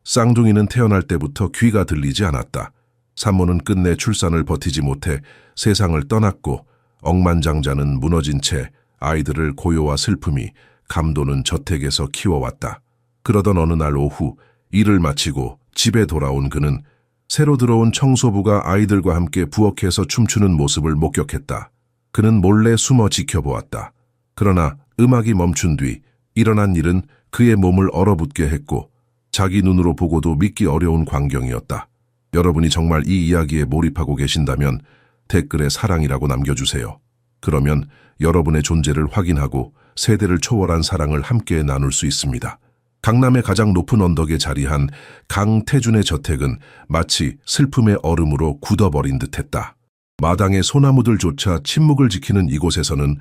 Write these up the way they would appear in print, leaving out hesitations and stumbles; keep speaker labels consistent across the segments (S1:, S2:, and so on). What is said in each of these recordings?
S1: 쌍둥이는 태어날 때부터 귀가 들리지 않았다. 산모는 끝내 출산을 버티지 못해 세상을 떠났고 억만장자는 무너진 채 아이들을 고요와 슬픔이 감도는 저택에서 키워왔다. 그러던 어느 날 오후 일을 마치고 집에 돌아온 그는 새로 들어온 청소부가 아이들과 함께 부엌에서 춤추는 모습을 목격했다. 그는 몰래 숨어 지켜보았다. 그러나 음악이 멈춘 뒤 일어난 일은 그의 몸을 얼어붙게 했고 자기 눈으로 보고도 믿기 어려운 광경이었다. 여러분이 정말 이 이야기에 몰입하고 계신다면 댓글에 사랑이라고 남겨주세요. 그러면 여러분의 존재를 확인하고 세대를 초월한 사랑을 함께 나눌 수 있습니다. 강남의 가장 높은 언덕에 자리한 강태준의 저택은 마치 슬픔의 얼음으로 굳어버린 듯했다. 마당의 소나무들조차 침묵을 지키는 이곳에서는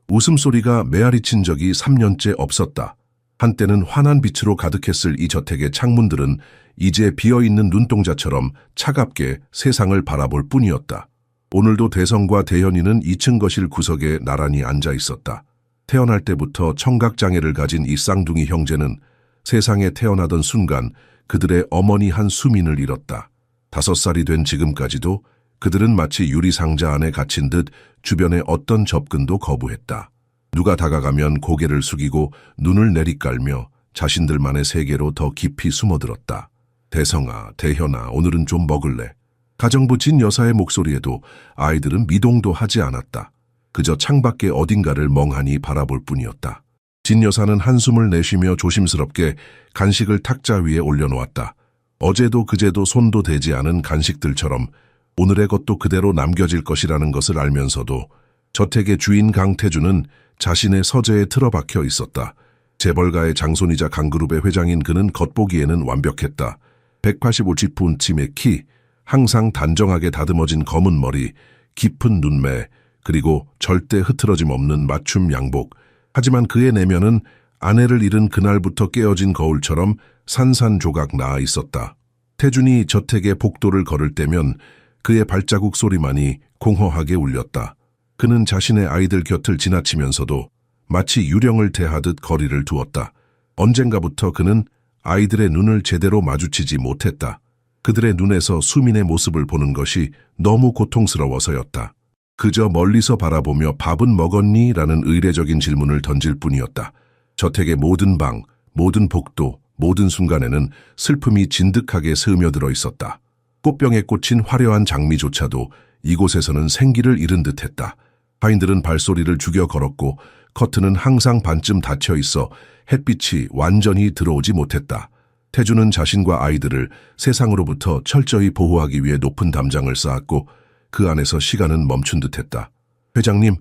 S1: 웃음소리가 메아리친 적이 3년째 없었다. 한때는 환한 빛으로 가득했을 이 저택의 창문들은 이제 비어있는 눈동자처럼 차갑게 세상을 바라볼 뿐이었다. 오늘도 대성과 대현이는 2층 거실 구석에 나란히 앉아 있었다. 태어날 때부터 청각장애를 가진 이 쌍둥이 형제는 세상에 태어나던 순간 그들의 어머니 한 수민을 잃었다. 5살이 된 지금까지도 그들은 마치 유리상자 안에 갇힌 듯 주변의 어떤 접근도 거부했다. 누가 다가가면 고개를 숙이고 눈을 내리깔며 자신들만의 세계로 더 깊이 숨어들었다. 대성아, 대현아, 오늘은 좀 먹을래. 가정부 진 여사의 목소리에도 아이들은 미동도 하지 않았다. 그저 창밖의 어딘가를 멍하니 바라볼 뿐이었다. 진 여사는 한숨을 내쉬며 조심스럽게 간식을 탁자 위에 올려놓았다. 어제도 그제도 손도 대지 않은 간식들처럼 오늘의 것도 그대로 남겨질 것이라는 것을 알면서도 저택의 주인 강태준은 자신의 서재에 틀어박혀 있었다. 재벌가의 장손이자 강그룹의 회장인 그는 겉보기에는 완벽했다. 185cm의 키, 항상 단정하게 다듬어진 검은 머리, 깊은 눈매, 그리고 절대 흐트러짐 없는 맞춤 양복. 하지만 그의 내면은 아내를 잃은 그날부터 깨어진 거울처럼 산산조각 나아 있었다. 태준이 저택의 복도를 걸을 때면 그의 발자국 소리만이 공허하게 울렸다. 그는 자신의 아이들 곁을 지나치면서도 마치 유령을 대하듯 거리를 두었다. 언젠가부터 그는 아이들의 눈을 제대로 마주치지 못했다. 그들의 눈에서 수민의 모습을 보는 것이 너무 고통스러워서였다. 그저 멀리서 바라보며 밥은 먹었니? 라는 의례적인 질문을 던질 뿐이었다. 저택의 모든 방, 모든 복도, 모든 순간에는 슬픔이 진득하게 스며들어 있었다. 꽃병에 꽂힌 화려한 장미조차도 이곳에서는 생기를 잃은 듯했다. 하인들은 발소리를 죽여 걸었고 커튼은 항상 반쯤 닫혀 있어 햇빛이 완전히 들어오지 못했다. 태준은 자신과 아이들을 세상으로부터 철저히 보호하기 위해 높은 담장을 쌓았고 그 안에서 시간은 멈춘 듯했다. 회장님,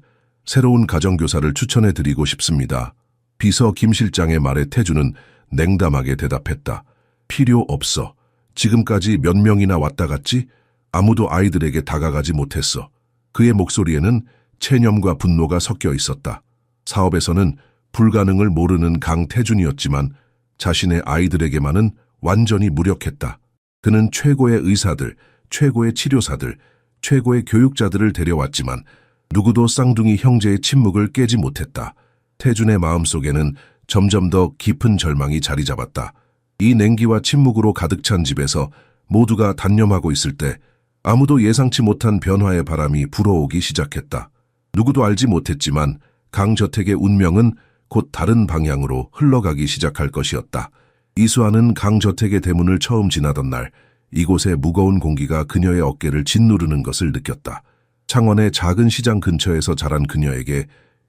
S1: 새로운 가정교사를 추천해드리고 싶습니다. 비서 김 실장의 말에 태준은 냉담하게 대답했다. 필요 없어. 지금까지 몇 명이나 왔다 갔지? 아무도 아이들에게 다가가지 못했어. 그의 목소리에는 체념과 분노가 섞여 있었다. 사업에서는 불가능을 모르는 강태준이었지만 자신의 아이들에게만은 완전히 무력했다. 그는 최고의 의사들, 최고의 치료사들, 최고의 교육자들을 데려왔지만 누구도 쌍둥이 형제의 침묵을 깨지 못했다. 태준의 마음속에는 점점 더 깊은 절망이 자리 잡았다. 이 냉기와 침묵으로 가득 찬 집에서 모두가 단념하고 있을 때 아무도 예상치 못한 변화의 바람이 불어오기 시작했다. 누구도 알지 못했지만 강저택의 운명은 곧 다른 방향으로 흘러가기 시작할 것이었다. 이수아는 강저택의 대문을 처음 지나던 날 이곳의 무거운 공기가 그녀의 어깨를 짓누르는 것을 느꼈다. 창원의 작은 시장 근처에서 자란 그녀에게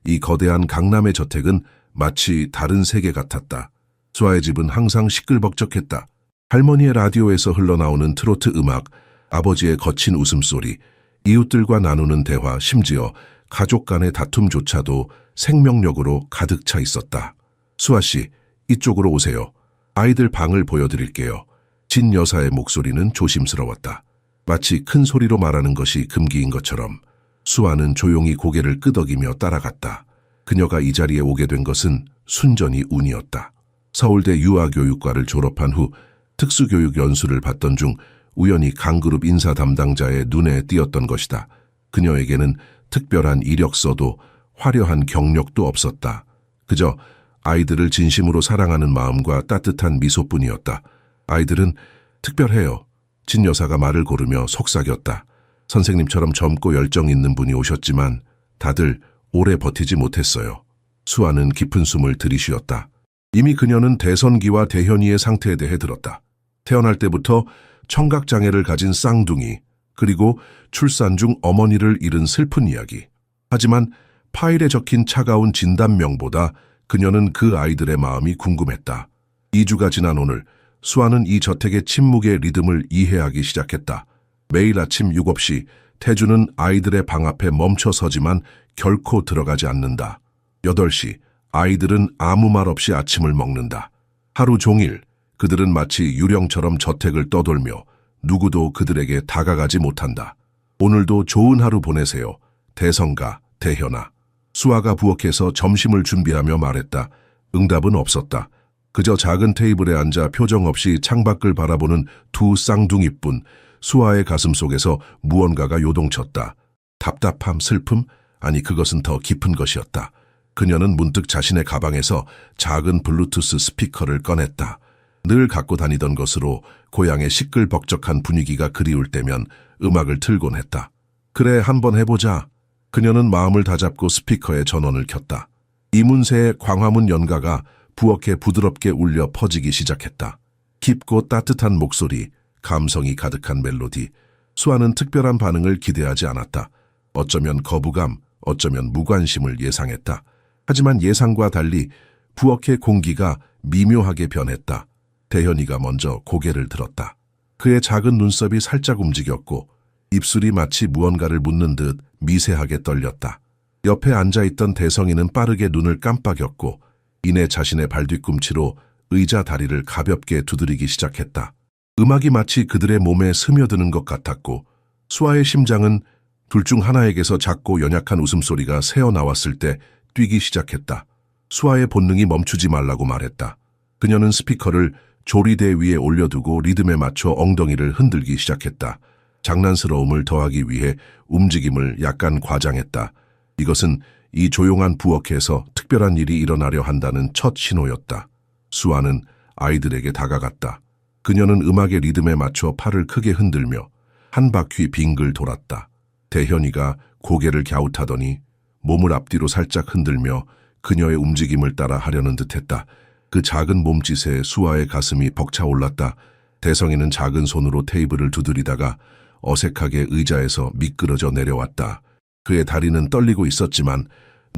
S1: 이 거대한 강남의 저택은 마치 다른 세계 같았다. 수아의 집은 항상 시끌벅적했다. 할머니의 라디오에서 흘러나오는 트로트 음악, 아버지의 거친 웃음소리, 이웃들과 나누는 대화, 심지어 가족 간의 다툼조차도 생명력으로 가득 차 있었다. 수아 씨, 이쪽으로 오세요. 아이들 방을 보여드릴게요. 진 여사의 목소리는 조심스러웠다. 마치 큰 소리로 말하는 것이 금기인 것처럼 수아는 조용히 고개를 끄덕이며 따라갔다. 그녀가 이 자리에 오게 된 것은 순전히 운이었다. 서울대 유아교육과를 졸업한 후 특수교육 연수를 받던 중 우연히 강그룹 인사 담당자의 눈에 띄었던 것이다. 그녀에게는 특별한 이력서도 화려한 경력도 없었다. 그저 아이들을 진심으로 사랑하는 마음과 따뜻한 미소뿐이었다. 아이들은 특별해요. 진 여사가 말을 고르며 속삭였다. 선생님처럼 젊고 열정 있는 분이 오셨지만 다들 오래 버티지 못했어요. 수아는 깊은 숨을 들이쉬었다. 이미 그녀는 대선기와 대현이의 상태에 대해 들었다. 태어날 때부터 청각장애를 가진 쌍둥이, 그리고 출산 중 어머니를 잃은 슬픈 이야기. 하지만 파일에 적힌 차가운 진단명보다 그녀는 그 아이들의 마음이 궁금했다. 2주가 지난 오늘 수아는 이 저택의 침묵의 리듬을 이해하기 시작했다. 매일 아침 7시 태주는 아이들의 방 앞에 멈춰 서지만 결코 들어가지 않는다. 8시 아이들은 아무 말 없이 아침을 먹는다. 하루 종일 그들은 마치 유령처럼 저택을 떠돌며 누구도 그들에게 다가가지 못한다. 오늘도 좋은 하루 보내세요. 대성가, 대현아. 수아가 부엌에서 점심을 준비하며 말했다. 응답은 없었다. 그저 작은 테이블에 앉아 표정 없이 창밖을 바라보는 두 쌍둥이뿐. 수아의 가슴 속에서 무언가가 요동쳤다. 답답함, 슬픔? 아니, 그것은 더 깊은 것이었다. 그녀는 문득 자신의 가방에서 작은 블루투스 스피커를 꺼냈다. 늘 갖고 다니던 것으로 고향의 시끌벅적한 분위기가 그리울 때면 음악을 틀곤 했다. 그래, 한번 해보자. 그녀는 마음을 다잡고 스피커에 전원을 켰다. 이문세의 광화문 연가가 부엌에 부드럽게 울려 퍼지기 시작했다. 깊고 따뜻한 목소리, 감성이 가득한 멜로디. 수아는 특별한 반응을 기대하지 않았다. 어쩌면 거부감, 어쩌면 무관심을 예상했다. 하지만 예상과 달리 부엌의 공기가 미묘하게 변했다. 대현이가 먼저 고개를 들었다. 그의 작은 눈썹이 살짝 움직였고 입술이 마치 무언가를 묻는 듯 미세하게 떨렸다. 옆에 앉아있던 대성이는 빠르게 눈을 깜빡였고 이내 자신의 발뒤꿈치로 의자 다리를 가볍게 두드리기 시작했다. 음악이 마치 그들의 몸에 스며드는 것 같았고 수아의 심장은 둘 중 하나에게서 작고 연약한 웃음소리가 새어나왔을 때 뛰기 시작했다. 수아의 본능이 멈추지 말라고 말했다. 그녀는 스피커를 조리대 위에 올려두고 리듬에 맞춰 엉덩이를 흔들기 시작했다. 장난스러움을 더하기 위해 움직임을 약간 과장했다. 이것은 이 조용한 부엌에서 특별한 일이 일어나려 한다는 첫 신호였다. 수아는 아이들에게 다가갔다. 그녀는 음악의 리듬에 맞춰 팔을 크게 흔들며 한 바퀴 빙글 돌았다. 대현이가 고개를 갸웃하더니 몸을 앞뒤로 살짝 흔들며 그녀의 움직임을 따라 하려는 듯했다. 그 작은 몸짓에 수아의 가슴이 벅차올랐다. 대성이는 작은 손으로 테이블을 두드리다가 어색하게 의자에서 미끄러져 내려왔다. 그의 다리는 떨리고 있었지만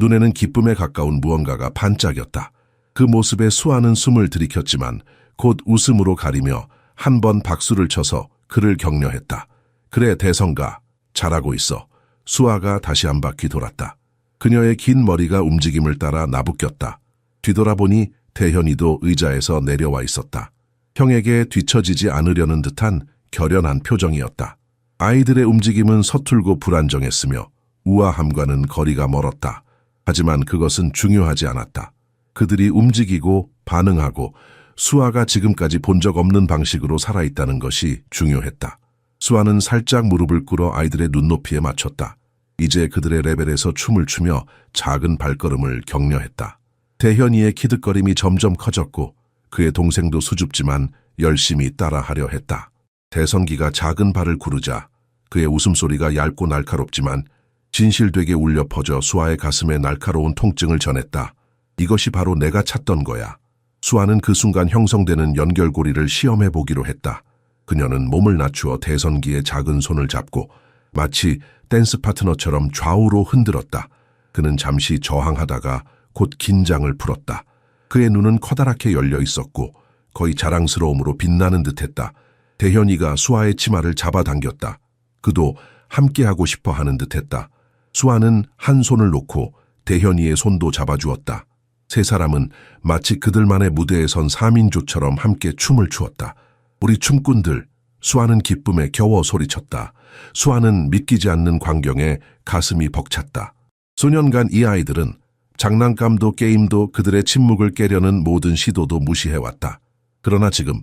S1: 눈에는 기쁨에 가까운 무언가가 반짝였다. 그 모습에 수아는 숨을 들이켰지만 곧 웃음으로 가리며 한 번 박수를 쳐서 그를 격려했다. 그래, 대성가, 잘하고 있어. 수아가 다시 한 바퀴 돌았다. 그녀의 긴 머리가 움직임을 따라 나부꼈다. 뒤돌아보니 대현이도 의자에서 내려와 있었다. 형에게 뒤처지지 않으려는 듯한 결연한 표정이었다. 아이들의 움직임은 서툴고 불안정했으며 우아함과는 거리가 멀었다. 하지만 그것은 중요하지 않았다. 그들이 움직이고 반응하고 수아가 지금까지 본 적 없는 방식으로 살아있다는 것이 중요했다. 수아는 살짝 무릎을 꿇어 아이들의 눈높이에 맞췄다. 이제 그들의 레벨에서 춤을 추며 작은 발걸음을 격려했다. 대현이의 키득거림이 점점 커졌고 그의 동생도 수줍지만 열심히 따라하려 했다. 대선기가 작은 발을 구르자 그의 웃음소리가 얇고 날카롭지만 진실되게 울려 퍼져 수아의 가슴에 날카로운 통증을 전했다. 이것이 바로 내가 찾던 거야. 수아는 그 순간 형성되는 연결고리를 시험해 보기로 했다. 그녀는 몸을 낮추어 대선기의 작은 손을 잡고 마치 댄스 파트너처럼 좌우로 흔들었다. 그는 잠시 저항하다가 곧 긴장을 풀었다. 그의 눈은 커다랗게 열려 있었고 거의 자랑스러움으로 빛나는 듯했다. 대현이가 수아의 치마를 잡아당겼다. 그도 함께하고 싶어 하는 듯했다. 수아는 한 손을 놓고 대현이의 손도 잡아주었다. 세 사람은 마치 그들만의 무대에 선 3인조처럼 함께 춤을 추었다. 우리 춤꾼들, 수아는 기쁨에 겨워 소리쳤다. 수아는 믿기지 않는 광경에 가슴이 벅찼다. 수년간 이 아이들은 장난감도 게임도 그들의 침묵을 깨려는 모든 시도도 무시해왔다. 그러나 지금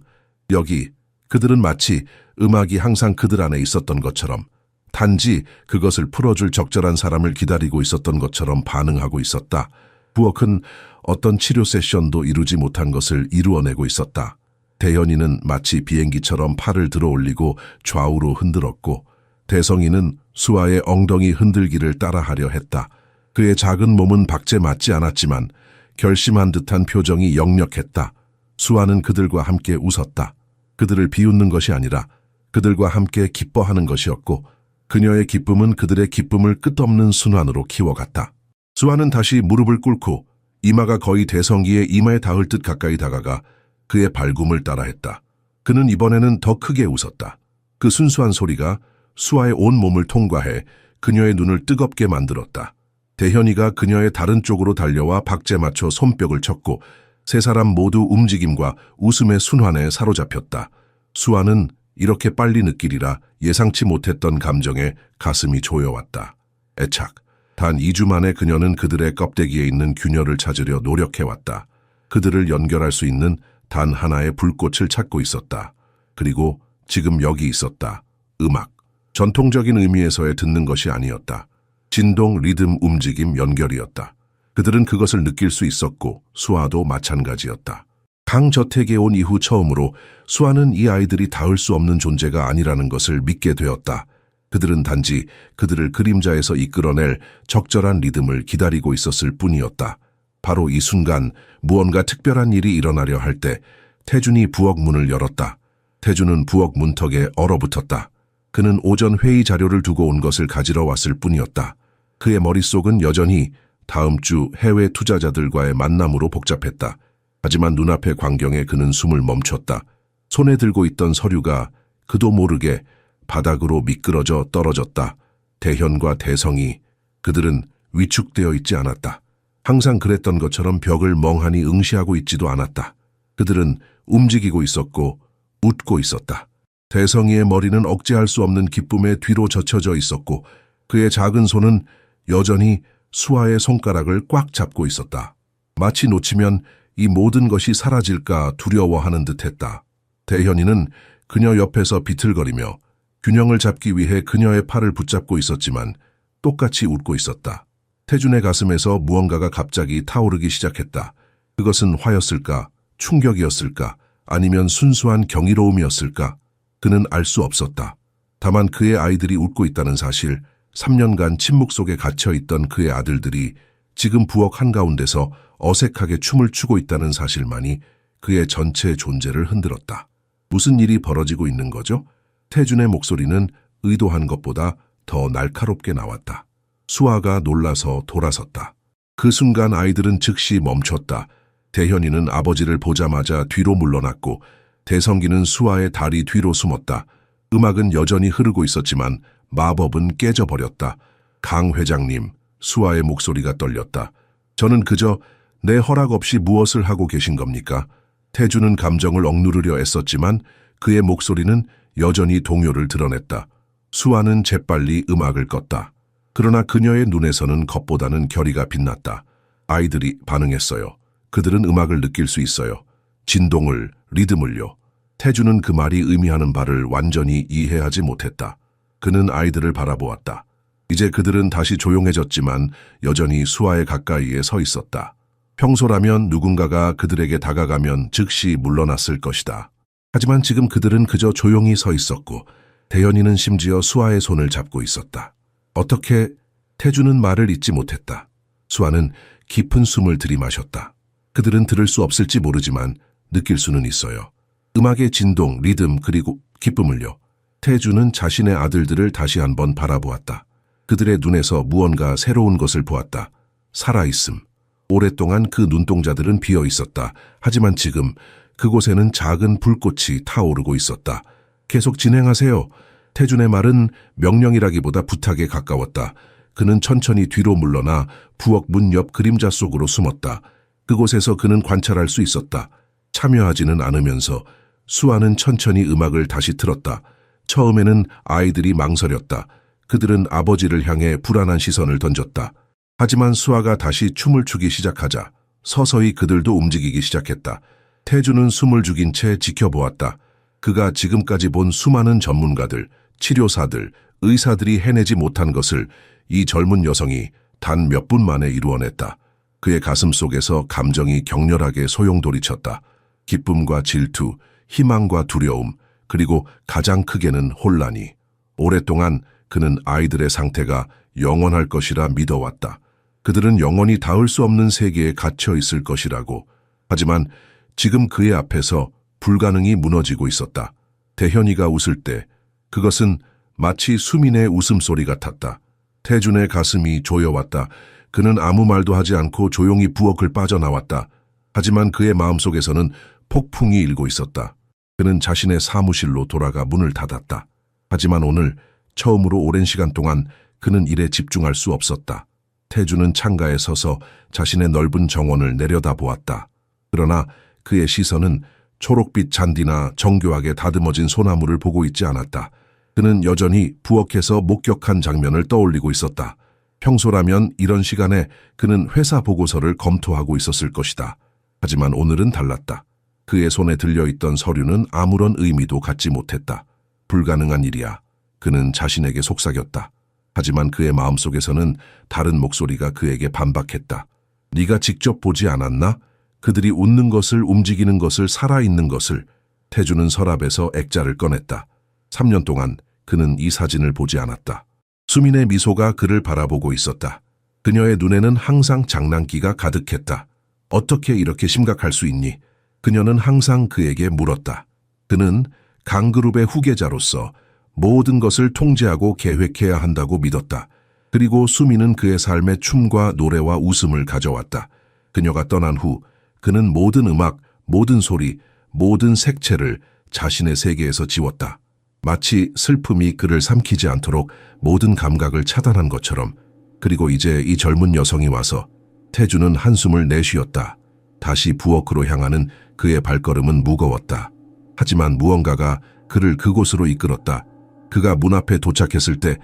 S1: 여기 그들은 마치 음악이 항상 그들 안에 있었던 것처럼 단지 그것을 풀어줄 적절한 사람을 기다리고 있었던 것처럼 반응하고 있었다. 부엌은 어떤 치료 세션도 이루지 못한 것을 이루어내고 있었다. 대현이는 마치 비행기처럼 팔을 들어 올리고 좌우로 흔들었고 대성이는 수아의 엉덩이 흔들기를 따라하려 했다. 그의 작은 몸은 박제 맞지 않았지만 결심한 듯한 표정이 역력했다. 수아는 그들과 함께 웃었다. 그들을 비웃는 것이 아니라 그들과 함께 기뻐하는 것이었고 그녀의 기쁨은 그들의 기쁨을 끝없는 순환으로 키워갔다. 수아는 다시 무릎을 꿇고 이마가 거의 대성기의 이마에 닿을 듯 가까이 다가가 그의 발굼을 따라했다. 그는 이번에는 더 크게 웃었다. 그 순수한 소리가 수아의 온 몸을 통과해 그녀의 눈을 뜨겁게 만들었다. 대현이가 그녀의 다른 쪽으로 달려와 박제 맞춰 손뼉을 쳤고 세 사람 모두 움직임과 웃음의 순환에 사로잡혔다. 수아는 이렇게 빨리 느끼리라 예상치 못했던 감정에 가슴이 조여왔다. 애착. 단 2주 만에 그녀는 그들의 껍데기에 있는 균열을 찾으려 노력해왔다. 그들을 연결할 수 있는 단 하나의 불꽃을 찾고 있었다. 그리고 지금 여기 있었다. 음악. 전통적인 의미에서의 듣는 것이 아니었다. 진동, 리듬, 움직임, 연결이었다. 그들은 그것을 느낄 수 있었고 수아도 마찬가지였다. 강저택에 온 이후 처음으로 수아는 이 아이들이 닿을 수 없는 존재가 아니라는 것을 믿게 되었다. 그들은 단지 그들을 그림자에서 이끌어낼 적절한 리듬을 기다리고 있었을 뿐이었다. 바로 이 순간 무언가 특별한 일이 일어나려 할 때 태준이 부엌 문을 열었다. 태준은 부엌 문턱에 얼어붙었다. 그는 오전 회의 자료를 두고 온 것을 가지러 왔을 뿐이었다. 그의 머릿속은 여전히 다음 주 해외 투자자들과의 만남으로 복잡했다. 하지만 눈앞의 광경에 그는 숨을 멈췄다. 손에 들고 있던 서류가 그도 모르게 바닥으로 미끄러져 떨어졌다. 대현과 대성이 그들은 위축되어 있지 않았다. 항상 그랬던 것처럼 벽을 멍하니 응시하고 있지도 않았다. 그들은 움직이고 있었고 웃고 있었다. 대성이의 머리는 억제할 수 없는 기쁨에 뒤로 젖혀져 있었고 그의 작은 손은 여전히 수아의 손가락을 꽉 잡고 있었다. 마치 놓치면 이 모든 것이 사라질까 두려워하는 듯했다. 대현이는 그녀 옆에서 비틀거리며 균형을 잡기 위해 그녀의 팔을 붙잡고 있었지만 똑같이 웃고 있었다. 태준의 가슴에서 무언가가 갑자기 타오르기 시작했다. 그것은 화였을까? 충격이었을까? 아니면 순수한 경이로움이었을까? 그는 알 수 없었다. 다만 그의 아이들이 웃고 있다는 사실, 3년간 침묵 속에 갇혀있던 그의 아들들이 지금 부엌 한가운데서 어색하게 춤을 추고 있다는 사실만이 그의 전체 존재를 흔들었다. 무슨 일이 벌어지고 있는 거죠? 태준의 목소리는 의도한 것보다 더 날카롭게 나왔다. 수아가 놀라서 돌아섰다. 그 순간 아이들은 즉시 멈췄다. 대현이는 아버지를 보자마자 뒤로 물러났고 대성기는 수아의 다리 뒤로 숨었다. 음악은 여전히 흐르고 있었지만 마법은 깨져버렸다. 강 회장님, 수아의 목소리가 떨렸다. 저는 그저 내 허락 없이 무엇을 하고 계신 겁니까? 태준은 감정을 억누르려 애썼지만 그의 목소리는 여전히 동요를 드러냈다. 수아는 재빨리 음악을 껐다. 그러나 그녀의 눈에서는 겉보다는 결의가 빛났다. 아이들이 반응했어요. 그들은 음악을 느낄 수 있어요. 진동을, 리듬을요. 태준은 그 말이 의미하는 바를 완전히 이해하지 못했다. 그는 아이들을 바라보았다. 이제 그들은 다시 조용해졌지만 여전히 수아의 가까이에 서 있었다. 평소라면 누군가가 그들에게 다가가면 즉시 물러났을 것이다. 하지만 지금 그들은 그저 조용히 서 있었고 대현이는 심지어 수아의 손을 잡고 있었다. 어떻게 태준은 말을 잇지 못했다. 수아는 깊은 숨을 들이마셨다. 그들은 들을 수 없을지 모르지만 느낄 수는 있어요. 음악의 진동, 리듬, 그리고 기쁨을요. 태준은 자신의 아들들을 다시 한번 바라보았다. 그들의 눈에서 무언가 새로운 것을 보았다. 살아있음. 오랫동안 그 눈동자들은 비어 있었다. 하지만 지금 그곳에는 작은 불꽃이 타오르고 있었다. 계속 진행하세요. 태준의 말은 명령이라기보다 부탁에 가까웠다. 그는 천천히 뒤로 물러나 부엌 문 옆 그림자 속으로 숨었다. 그곳에서 그는 관찰할 수 있었다. 참여하지는 않으면서 수아는 천천히 음악을 다시 틀었다. 처음에는 아이들이 망설였다. 그들은 아버지를 향해 불안한 시선을 던졌다. 하지만 수아가 다시 춤을 추기 시작하자 서서히 그들도 움직이기 시작했다. 태준은 숨을 죽인 채 지켜보았다. 그가 지금까지 본 수많은 전문가들, 치료사들, 의사들이 해내지 못한 것을 이 젊은 여성이 단 몇 분 만에 이루어냈다. 그의 가슴 속에서 감정이 격렬하게 소용돌이쳤다. 기쁨과 질투, 희망과 두려움, 그리고 가장 크게는 혼란이. 오랫동안 그는 아이들의 상태가 영원할 것이라 믿어왔다. 그들은 영원히 닿을 수 없는 세계에 갇혀 있을 것이라고. 하지만 지금 그의 앞에서 불가능이 무너지고 있었다. 대현이가 웃을 때 그것은 마치 수민의 웃음소리 같았다. 태준의 가슴이 조여왔다. 그는 아무 말도 하지 않고 조용히 부엌을 빠져나왔다. 하지만 그의 마음속에서는 폭풍이 일고 있었다. 그는 자신의 사무실로 돌아가 문을 닫았다. 하지만 오늘 처음으로 오랜 시간 동안 그는 일에 집중할 수 없었다. 태준은 창가에 서서 자신의 넓은 정원을 내려다보았다. 그러나 그의 시선은 초록빛 잔디나 정교하게 다듬어진 소나무를 보고 있지 않았다. 그는 여전히 부엌에서 목격한 장면을 떠올리고 있었다. 평소라면 이런 시간에 그는 회사 보고서를 검토하고 있었을 것이다. 하지만 오늘은 달랐다. 그의 손에 들려있던 서류는 아무런 의미도 갖지 못했다. 불가능한 일이야. 그는 자신에게 속삭였다. 하지만 그의 마음속에서는 다른 목소리가 그에게 반박했다. 네가 직접 보지 않았나? 그들이 웃는 것을, 움직이는 것을, 살아있는 것을. 태준은 서랍에서 액자를 꺼냈다. 3년 동안 그는 이 사진을 보지 않았다. 수민의 미소가 그를 바라보고 있었다. 그녀의 눈에는 항상 장난기가 가득했다. 어떻게 이렇게 심각할 수 있니? 그녀는 항상 그에게 물었다. 그는 강그룹의 후계자로서 모든 것을 통제하고 계획해야 한다고 믿었다. 그리고 수민은 그의 삶에 춤과 노래와 웃음을 가져왔다. 그녀가 떠난 후 그는 모든 음악, 모든 소리, 모든 색채를 자신의 세계에서 지웠다. 마치 슬픔이 그를 삼키지 않도록 모든 감각을 차단한 것처럼. 그리고 이제 이 젊은 여성이 와서 태준은 한숨을 내쉬었다. 다시 부엌으로 향하는 그의 발걸음은 무거웠다. 하지만 무언가가 그를 그곳으로 이끌었다. 그가 문 앞에 도착했을 때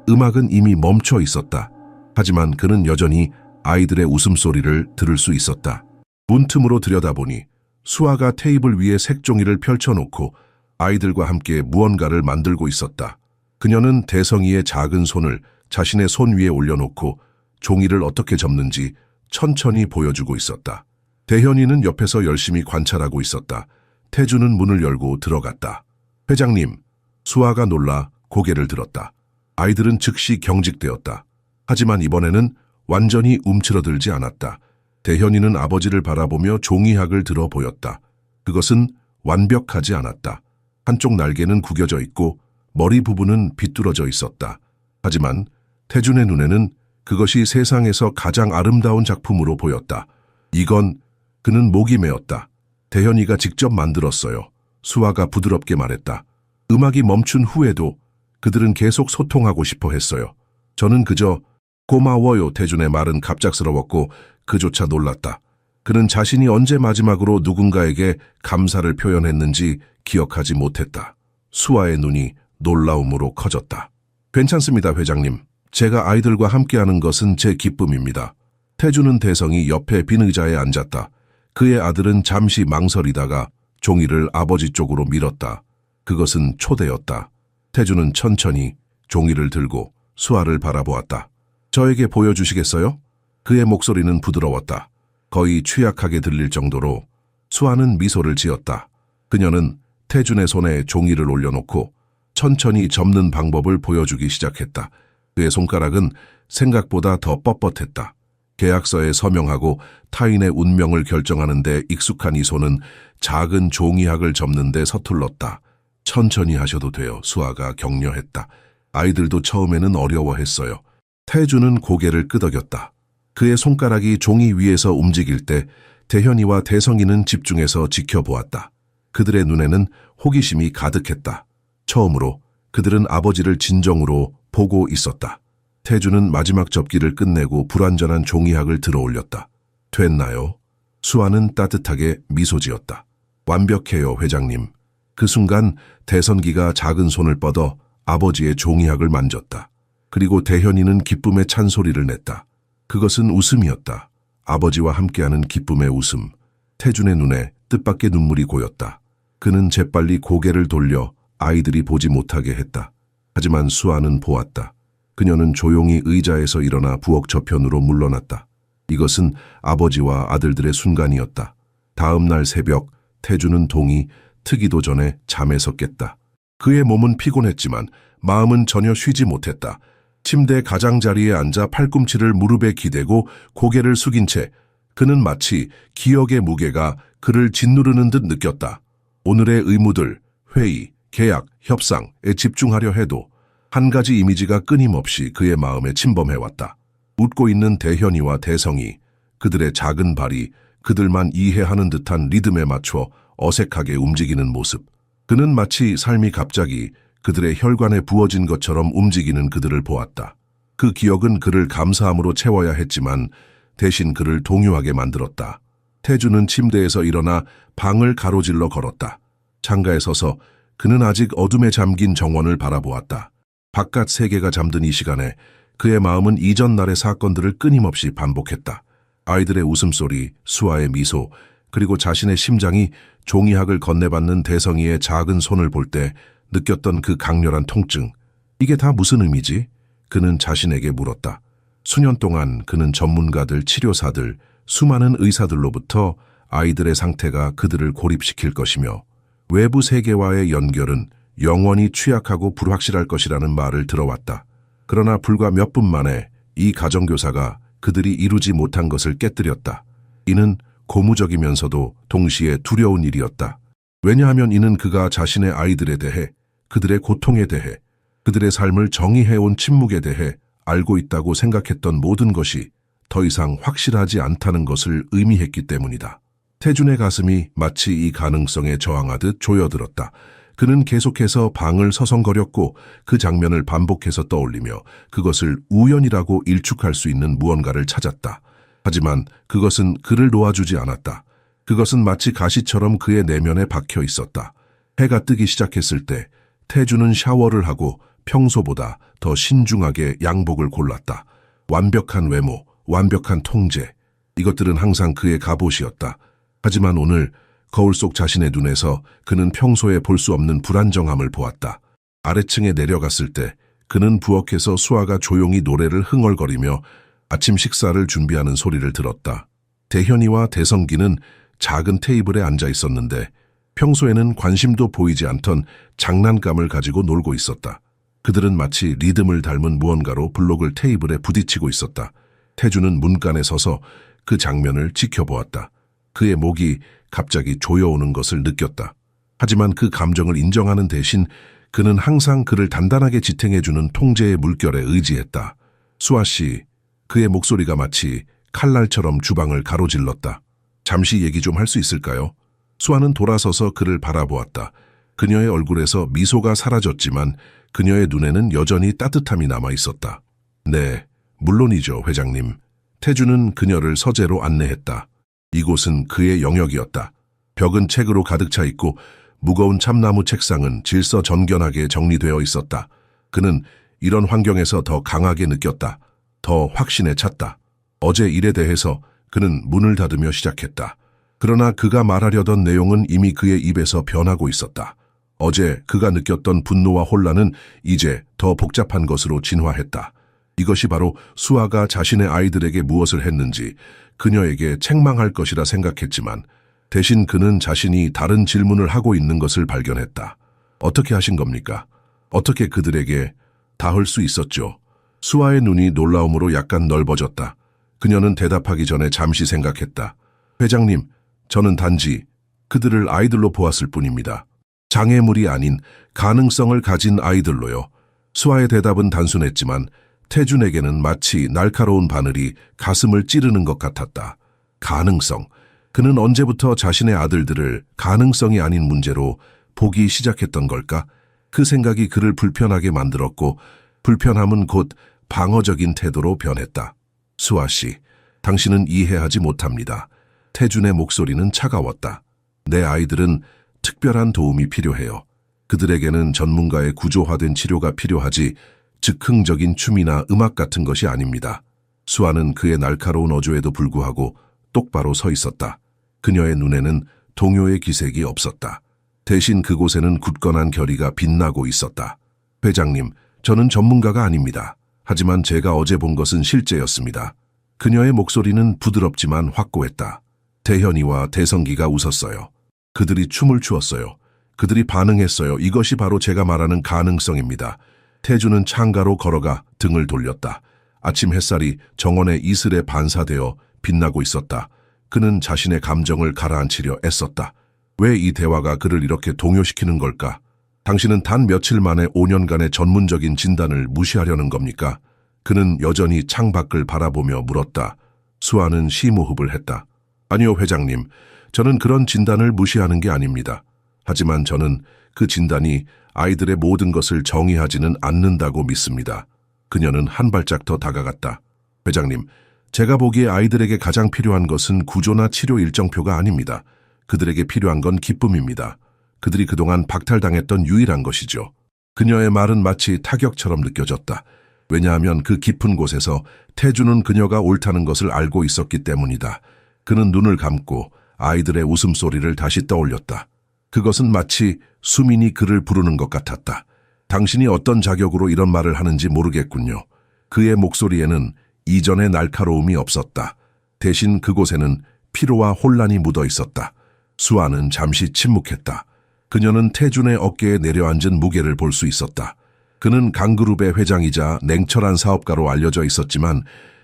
S1: 음악은 이미 멈춰 있었다. 하지만 그는 여전히 아이들의 웃음소리를 들을 수 있었다. 문틈으로 들여다보니 수아가 테이블 위에 색종이를 펼쳐놓고 아이들과 함께 무언가를 만들고 있었다. 그녀는 대성이의 작은 손을 자신의 손 위에 올려놓고 종이를 어떻게 접는지 천천히 보여주고 있었다. 대현이는 옆에서 열심히 관찰하고 있었다. 태준은 문을 열고 들어갔다. 회장님, 수아가 놀라 고개를 들었다. 아이들은 즉시 경직되었다. 하지만 이번에는 완전히 움츠러들지 않았다. 대현이는 아버지를 바라보며 종이학을 들어 보였다. 그것은 완벽하지 않았다. 한쪽 날개는 구겨져 있고 머리 부분은 비뚤어져 있었다. 하지만 태준의 눈에는 그것이 세상에서 가장 아름다운 작품으로 보였다. 이건 그는 목이 메었다. 대현이가 직접 만들었어요. 수아가 부드럽게 말했다. 음악이 멈춘 후에도 그들은 계속 소통하고 싶어 했어요. 저는 그저 고마워요. 태준의 말은 갑작스러웠고 그조차 놀랐다. 그는 자신이 언제 마지막으로 누군가에게 감사를 표현했는지 기억하지 못했다. 수아의 눈이 놀라움으로 커졌다. 괜찮습니다, 회장님. 제가 아이들과 함께하는 것은 제 기쁨입니다. 태준은 대성이 옆에 빈 의자에 앉았다. 그의 아들은 잠시 망설이다가 종이를 아버지 쪽으로 밀었다. 그것은 초대였다. 태준은 천천히 종이를 들고 수아를 바라보았다. 저에게 보여주시겠어요? 그의 목소리는 부드러웠다. 거의 취약하게 들릴 정도로. 수아는 미소를 지었다. 그녀는 태준의 손에 종이를 올려놓고 천천히 접는 방법을 보여주기 시작했다. 그의 손가락은 생각보다 더 뻣뻣했다. 계약서에 서명하고 타인의 운명을 결정하는 데 익숙한 이 손은 작은 종이학을 접는 데 서툴렀다. 천천히 하셔도 돼요. 수아가 격려했다. 아이들도 처음에는 어려워했어요. 태준은 고개를 끄덕였다. 그의 손가락이 종이 위에서 움직일 때 대현이와 대성이는 집중해서 지켜보았다. 그들의 눈에는 호기심이 가득했다. 처음으로 그들은 아버지를 진정으로 보고 있었다. 태준은 마지막 접기를 끝내고 불완전한 종이학을 들어 올렸다. 됐나요? 수아는 따뜻하게 미소 지었다. 완벽해요, 회장님. 그 순간 대선기가 작은 손을 뻗어 아버지의 종이학을 만졌다. 그리고 대현이는 기쁨의 찬소리를 냈다. 그것은 웃음이었다. 아버지와 함께하는 기쁨의 웃음. 태준의 눈에 뜻밖의 눈물이 고였다. 그는 재빨리 고개를 돌려 아이들이 보지 못하게 했다. 하지만 수아는 보았다. 그녀는 조용히 의자에서 일어나 부엌 저편으로 물러났다. 이것은 아버지와 아들들의 순간이었다. 다음 날 새벽 태준은 동이 트기도 전에 잠에서 깼다. 그의 몸은 피곤했지만 마음은 전혀 쉬지 못했다. 침대 가장자리에 앉아 팔꿈치를 무릎에 기대고 고개를 숙인 채 그는 마치 기억의 무게가 그를 짓누르는 듯 느꼈다. 오늘의 의무들, 회의, 계약, 협상에 집중하려 해도 한 가지 이미지가 끊임없이 그의 마음에 침범해왔다. 웃고 있는 대현이와 대성이, 그들의 작은 발이 그들만 이해하는 듯한 리듬에 맞춰 어색하게 움직이는 모습. 그는 마치 삶이 갑자기 그들의 혈관에 부어진 것처럼 움직이는 그들을 보았다. 그 기억은 그를 감사함으로 채워야 했지만 대신 그를 동요하게 만들었다. 태주는 침대에서 일어나 방을 가로질러 걸었다. 창가에 서서 그는 아직 어둠에 잠긴 정원을 바라보았다. 바깥 세계가 잠든 이 시간에 그의 마음은 이전 날의 사건들을 끊임없이 반복했다. 아이들의 웃음소리, 수아의 미소, 그리고 자신의 심장이 종이학을 건네받는 대성이의 작은 손을 볼 때 느꼈던 그 강렬한 통증. 이게 다 무슨 의미지? 그는 자신에게 물었다. 수년 동안 그는 전문가들, 치료사들, 수많은 의사들로부터 아이들의 상태가 그들을 고립시킬 것이며 외부 세계와의 연결은 영원히 취약하고 불확실할 것이라는 말을 들어왔다. 그러나 불과 몇 분 만에 이 가정교사가 그들이 이루지 못한 것을 깨뜨렸다. 이는 고무적이면서도 동시에 두려운 일이었다. 왜냐하면 이는 그가 자신의 아이들에 대해, 그들의 고통에 대해, 그들의 삶을 정의해온 침묵에 대해 알고 있다고 생각했던 모든 것이 더 이상 확실하지 않다는 것을 의미했기 때문이다. 태준의 가슴이 마치 이 가능성에 저항하듯 조여들었다. 그는 계속해서 방을 서성거렸고 그 장면을 반복해서 떠올리며 그것을 우연이라고 일축할 수 있는 무언가를 찾았다. 하지만 그것은 그를 놓아주지 않았다. 그것은 마치 가시처럼 그의 내면에 박혀 있었다. 해가 뜨기 시작했을 때 태주는 샤워를 하고 평소보다 더 신중하게 양복을 골랐다. 완벽한 외모, 완벽한 통제. 이것들은 항상 그의 갑옷이었다. 하지만 오늘 거울 속 자신의 눈에서 그는 평소에 볼 수 없는 불안정함을 보았다. 아래층에 내려갔을 때 그는 부엌에서 수아가 조용히 노래를 흥얼거리며 아침 식사를 준비하는 소리를 들었다. 대현이와 대성기는 작은 테이블에 앉아 있었는데 평소에는 관심도 보이지 않던 장난감을 가지고 놀고 있었다. 그들은 마치 리듬을 닮은 무언가로 블록을 테이블에 부딪히고 있었다. 태주는 문간에 서서 그 장면을 지켜보았다. 그의 목이 갑자기 조여오는 것을 느꼈다. 하지만 그 감정을 인정하는 대신 그는 항상 그를 단단하게 지탱해주는 통제의 물결에 의지했다. 수아 씨, 그의 목소리가 마치 칼날처럼 주방을 가로질렀다. 잠시 얘기 좀 할 수 있을까요? 수아는 돌아서서 그를 바라보았다. 그녀의 얼굴에서 미소가 사라졌지만 그녀의 눈에는 여전히 따뜻함이 남아 있었다. 네, 물론이죠, 회장님. 태주는 그녀를 서재로 안내했다. 이곳은 그의 영역이었다. 벽은 책으로 가득 차 있고 무거운 참나무 책상은 질서정연하게 정리되어 있었다. 그는 이런 환경에서 더 강하게 느꼈다. 더 확신에 찼다. 어제 일에 대해서 그는 문을 닫으며 시작했다. 그러나 그가 말하려던 내용은 이미 그의 입에서 변하고 있었다. 어제 그가 느꼈던 분노와 혼란은 이제 더 복잡한 것으로 진화했다. 이것이 바로 수아가 자신의 아이들에게 무엇을 했는지 그녀에게 책망할 것이라 생각했지만 대신 그는 자신이 다른 질문을 하고 있는 것을 발견했다. 어떻게 하신 겁니까? 어떻게 그들에게 닿을 수 있었죠? 수아의 눈이 놀라움으로 약간 넓어졌다. 그녀는 대답하기 전에 잠시 생각했다. 회장님, 저는 단지 그들을 아이들로 보았을 뿐입니다. 장애물이 아닌 가능성을 가진 아이들로요. 수아의 대답은 단순했지만 태준에게는 마치 날카로운 바늘이 가슴을 찌르는 것 같았다. 가능성. 그는 언제부터 자신의 아들들을 가능성이 아닌 문제로 보기 시작했던 걸까? 그 생각이 그를 불편하게 만들었고 불편함은 곧 방어적인 태도로 변했다. 수아 씨, 당신은 이해하지 못합니다. 태준의 목소리는 차가웠다. 내 아이들은 특별한 도움이 필요해요. 그들에게는 전문가의 구조화된 치료가 필요하지 즉흥적인 춤이나 음악 같은 것이 아닙니다. 수아는 그의 날카로운 어조에도 불구하고 똑바로 서 있었다. 그녀의 눈에는 동요의 기색이 없었다. 대신 그곳에는 굳건한 결의가 빛나고 있었다. 회장님, 저는 전문가가 아닙니다. 하지만 제가 어제 본 것은 실제였습니다. 그녀의 목소리는 부드럽지만 확고했다. 대현이와 대성기가 웃었어요. 그들이 춤을 추었어요. 그들이 반응했어요. 이것이 바로 제가 말하는 가능성입니다. 태주는 창가로 걸어가 등을 돌렸다. 아침 햇살이 정원의 이슬에 반사되어 빛나고 있었다. 그는 자신의 감정을 가라앉히려 애썼다. 왜 이 대화가 그를 이렇게 동요시키는 걸까? 당신은 단 며칠 만에 5년간의 전문적인 진단을 무시하려는 겁니까? 그는 여전히 창밖을 바라보며 물었다. 수아는 심호흡을 했다. 아니요, 회장님. 저는 그런 진단을 무시하는 게 아닙니다. 하지만 저는 그 진단이 아이들의 모든 것을 정의하지는 않는다고 믿습니다. 그녀는 한 발짝 더 다가갔다. 회장님, 제가 보기에 아이들에게 가장 필요한 것은 구조나 치료 일정표가 아닙니다. 그들에게 필요한 건 기쁨입니다. 그들이 그동안 박탈당했던 유일한 것이죠. 그녀의 말은 마치 타격처럼 느껴졌다. 왜냐하면 그 깊은 곳에서 태주는 그녀가 옳다는 것을 알고 있었기 때문이다. 그는 눈을 감고 아이들의 웃음소리를 다시 떠올렸다. 그것은 마치 수민이 그를 부르는 것 같았다. 당신이 어떤 자격으로 이런 말을 하는지 모르겠군요. 그의 목소리에는 이전의 날카로움이 없었다. 대신 그곳에는 피로와 혼란이 묻어 있었다. 수아는 잠시 침묵했다. 그녀는 태준의 어깨에 내려앉은 무게를 볼 수 있었다. 그는 강그룹의 회장이자 냉철한 사업가로 알려져 있었지만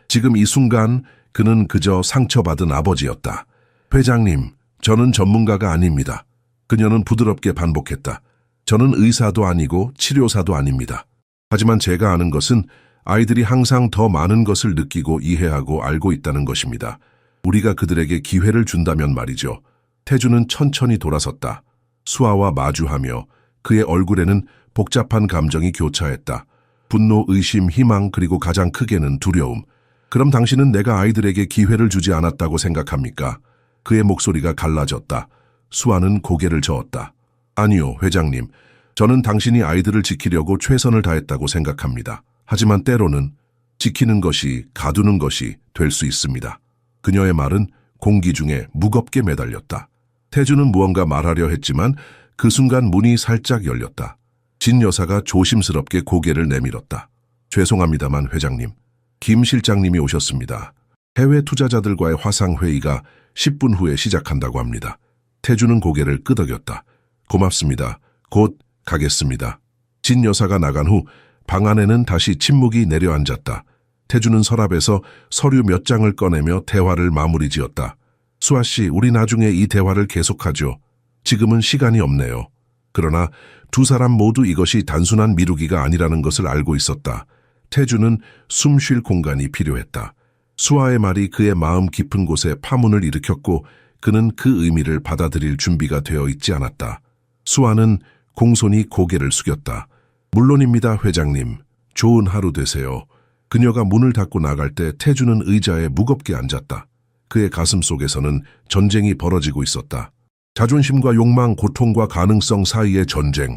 S1: 지금 이 순간 그는 그저 상처받은 아버지였다. 회장님, 저는 전문가가 아닙니다. 그녀는 부드럽게 반복했다. 저는 의사도 아니고 치료사도 아닙니다. 하지만 제가 아는 것은 아이들이 항상 더 많은 것을 느끼고 이해하고 알고 있다는 것입니다. 우리가 그들에게 기회를 준다면 말이죠. 태주는 천천히 돌아섰다. 수아와 마주하며 그의 얼굴에는 복잡한 감정이 교차했다. 분노, 의심, 희망, 그리고 가장 크게는 두려움. 그럼 당신은 내가 아이들에게 기회를 주지 않았다고 생각합니까? 그의 목소리가 갈라졌다. 수아는 고개를 저었다. 아니요, 회장님. 저는 당신이 아이들을 지키려고 최선을 다했다고 생각합니다. 하지만 때로는 지키는 것이 가두는 것이 될 수 있습니다. 그녀의 말은 공기 중에 무겁게 매달렸다. 태주는 무언가 말하려 했지만 그 순간 문이 살짝 열렸다. 진 여사가 조심스럽게 고개를 내밀었다. 죄송합니다만 회장님, 김 실장님이 오셨습니다. 해외 투자자들과의 화상회의가 10분 후에 시작한다고 합니다. 태주는 고개를 끄덕였다. 고맙습니다. 곧 가겠습니다. 진 여사가 나간 후 방 안에는 다시 침묵이 내려앉았다. 태주는 서랍에서 서류 몇 장을 꺼내며 대화를 마무리 지었다. 수아 씨, 우리 나중에 이 대화를 계속하죠. 지금은 시간이 없네요. 그러나 두 사람 모두 이것이 단순한 미루기가 아니라는 것을 알고 있었다. 태주는 숨 쉴 공간이 필요했다. 수아의 말이 그의 마음 깊은 곳에 파문을 일으켰고 그는 그 의미를 받아들일 준비가 되어 있지 않았다. 수아는 공손히 고개를 숙였다. 물론입니다, 회장님. 좋은 하루 되세요. 그녀가 문을 닫고 나갈 때 태주는 의자에 무겁게 앉았다. 그의 가슴 속에서는 전쟁이 벌어지고 있었다. 자존심과 욕망, 고통과 가능성 사이의 전쟁.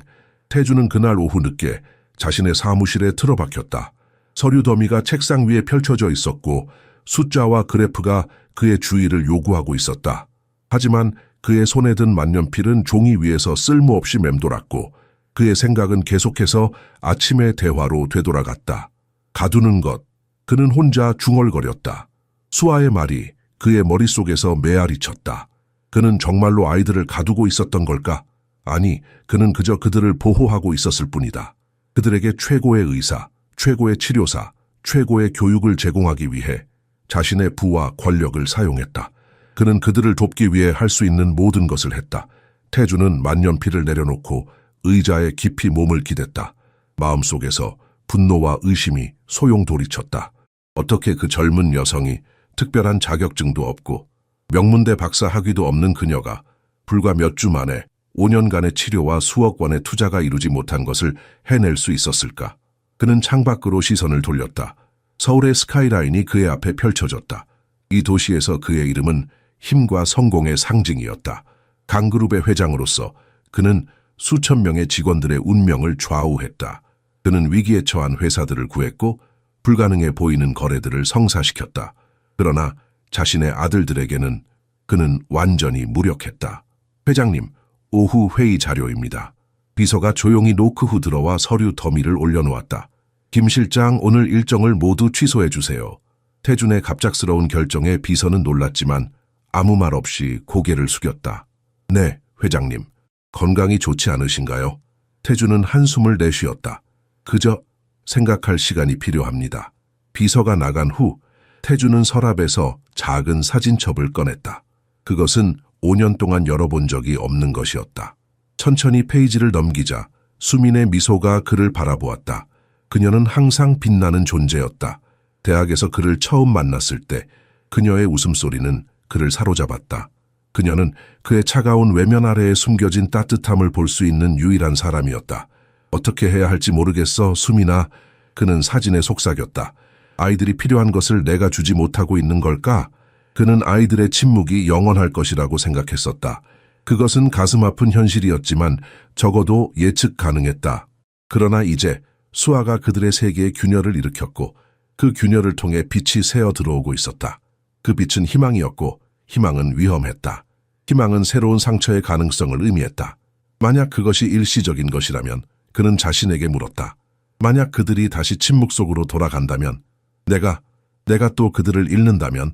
S1: 태주는 그날 오후 늦게 자신의 사무실에 틀어박혔다. 서류 더미가 책상 위에 펼쳐져 있었고 숫자와 그래프가 그의 주의를 요구하고 있었다. 하지만 그의 손에 든 만년필은 종이 위에서 쓸모없이 맴돌았고 그의 생각은 계속해서 아침의 대화로 되돌아갔다. 가두는 것. 그는 혼자 중얼거렸다. 수아의 말이 그의 머릿속에서 메아리 쳤다. 그는 정말로 아이들을 가두고 있었던 걸까? 아니, 그는 그저 그들을 보호하고 있었을 뿐이다. 그들에게 최고의 의사, 최고의 치료사, 최고의 교육을 제공하기 위해 자신의 부와 권력을 사용했다. 그는 그들을 돕기 위해 할 수 있는 모든 것을 했다. 태주는 만년필을 내려놓고 의자에 깊이 몸을 기댔다. 마음속에서 분노와 의심이 소용돌이쳤다. 어떻게 그 젊은 여성이 특별한 자격증도 없고 명문대 박사 학위도 없는 그녀가 불과 몇 주 만에 5년간의 치료와 수억 원의 투자가 이루지 못한 것을 해낼 수 있었을까? 그는 창밖으로 시선을 돌렸다. 서울의 스카이라인이 그의 앞에 펼쳐졌다. 이 도시에서 그의 이름은 힘과 성공의 상징이었다. 강그룹의 회장으로서 그는 수천 명의 직원들의 운명을 좌우했다. 그는 위기에 처한 회사들을 구했고 불가능해 보이는 거래들을 성사시켰다. 그러나 자신의 아들들에게는 그는 완전히 무력했다. 회장님, 오후 회의 자료입니다. 비서가 조용히 노크 후 들어와 서류 더미를 올려놓았다. 김 실장, 오늘 일정을 모두 취소해 주세요. 태준의 갑작스러운 결정에 비서는 놀랐지만 아무 말 없이 고개를 숙였다. 네, 회장님. 건강이 좋지 않으신가요? 태주는 한숨을 내쉬었다. 그저 생각할 시간이 필요합니다. 비서가 나간 후 태주는 서랍에서 작은 사진첩을 꺼냈다. 그것은 5년 동안 열어본 적이 없는 것이었다. 천천히 페이지를 넘기자 수민의 미소가 그를 바라보았다. 그녀는 항상 빛나는 존재였다. 대학에서 그를 처음 만났을 때 그녀의 웃음소리는 그를 사로잡았다. 그녀는 그의 차가운 외면 아래에 숨겨진 따뜻함을 볼 수 있는 유일한 사람이었다. 어떻게 해야 할지 모르겠어, 수민아. 그는 사진에 속삭였다. 아이들이 필요한 것을 내가 주지 못하고 있는 걸까? 그는 아이들의 침묵이 영원할 것이라고 생각했었다. 그것은 가슴 아픈 현실이었지만 적어도 예측 가능했다. 그러나 이제 수아가 그들의 세계에 균열을 일으켰고 그 균열을 통해 빛이 새어 들어오고 있었다. 그 빛은 희망이었고 희망은 위험했다. 희망은 새로운 상처의 가능성을 의미했다. 만약 그것이 일시적인 것이라면 그는 자신에게 물었다. 만약 그들이 다시 침묵 속으로 돌아간다면, 내가 또 그들을 잃는다면,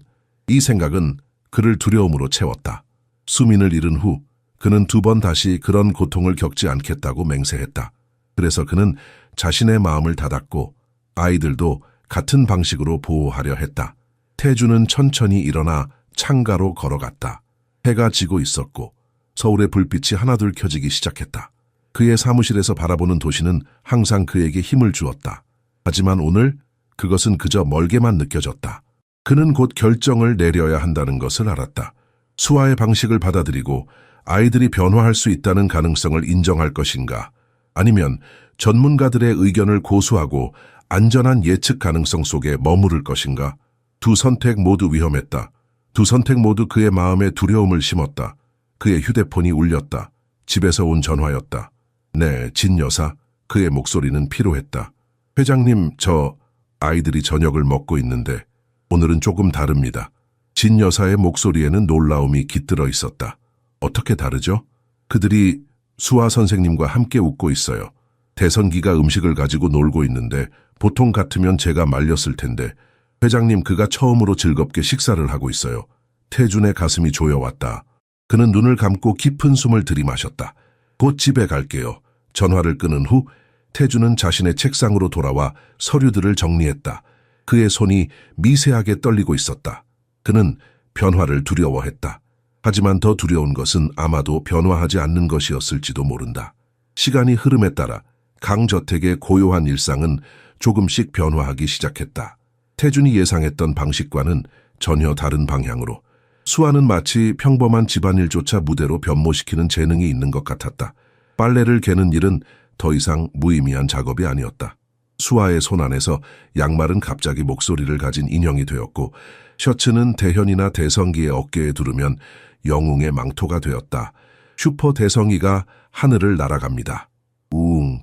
S1: 이 생각은 그를 두려움으로 채웠다. 수민을 잃은 후 그는 2번 다시 그런 고통을 겪지 않겠다고 맹세했다. 그래서 그는 자신의 마음을 닫았고 아이들도 같은 방식으로 보호하려 했다. 태주는 천천히 일어나 창가로 걸어갔다. 해가 지고 있었고 서울의 불빛이 하나둘 켜지기 시작했다. 그의 사무실에서 바라보는 도시는 항상 그에게 힘을 주었다. 하지만 오늘 그것은 그저 멀게만 느껴졌다. 그는 곧 결정을 내려야 한다는 것을 알았다. 수아의 방식을 받아들이고 아이들이 변화할 수 있다는 가능성을 인정할 것인가, 아니면 전문가들의 의견을 고수하고 안전한 예측 가능성 속에 머무를 것인가. 두 선택 모두 위험했다. 두 선택 모두 그의 마음에 두려움을 심었다. 그의 휴대폰이 울렸다. 집에서 온 전화였다. 네, 진 여사. 그의 목소리는 피로했다. 회장님, 아이들이 저녁을 먹고 있는데 오늘은 조금 다릅니다. 진 여사의 목소리에는 놀라움이 깃들어 있었다. 어떻게 다르죠? 그들이 수아 선생님과 함께 웃고 있어요. 대선기가 음식을 가지고 놀고 있는데 보통 같으면 제가 말렸을 텐데 회장님, 그가 처음으로 즐겁게 식사를 하고 있어요. 태준의 가슴이 조여왔다. 그는 눈을 감고 깊은 숨을 들이마셨다. 곧 집에 갈게요. 전화를 끊은 후 태준은 자신의 책상으로 돌아와 서류들을 정리했다. 그의 손이 미세하게 떨리고 있었다. 그는 변화를 두려워했다. 하지만 더 두려운 것은 아마도 변화하지 않는 것이었을지도 모른다. 시간이 흐름에 따라 강저택의 고요한 일상은 조금씩 변화하기 시작했다. 태준이 예상했던 방식과는 전혀 다른 방향으로. 수아는 마치 평범한 집안일조차 무대로 변모시키는 재능이 있는 것 같았다. 빨래를 개는 일은 더 이상 무의미한 작업이 아니었다. 수아의 손 안에서 양말은 갑자기 목소리를 가진 인형이 되었고 셔츠는 대현이나 대성기의 어깨에 두르면 영웅의 망토가 되었다. 슈퍼 대성이가 하늘을 날아갑니다. 우웅.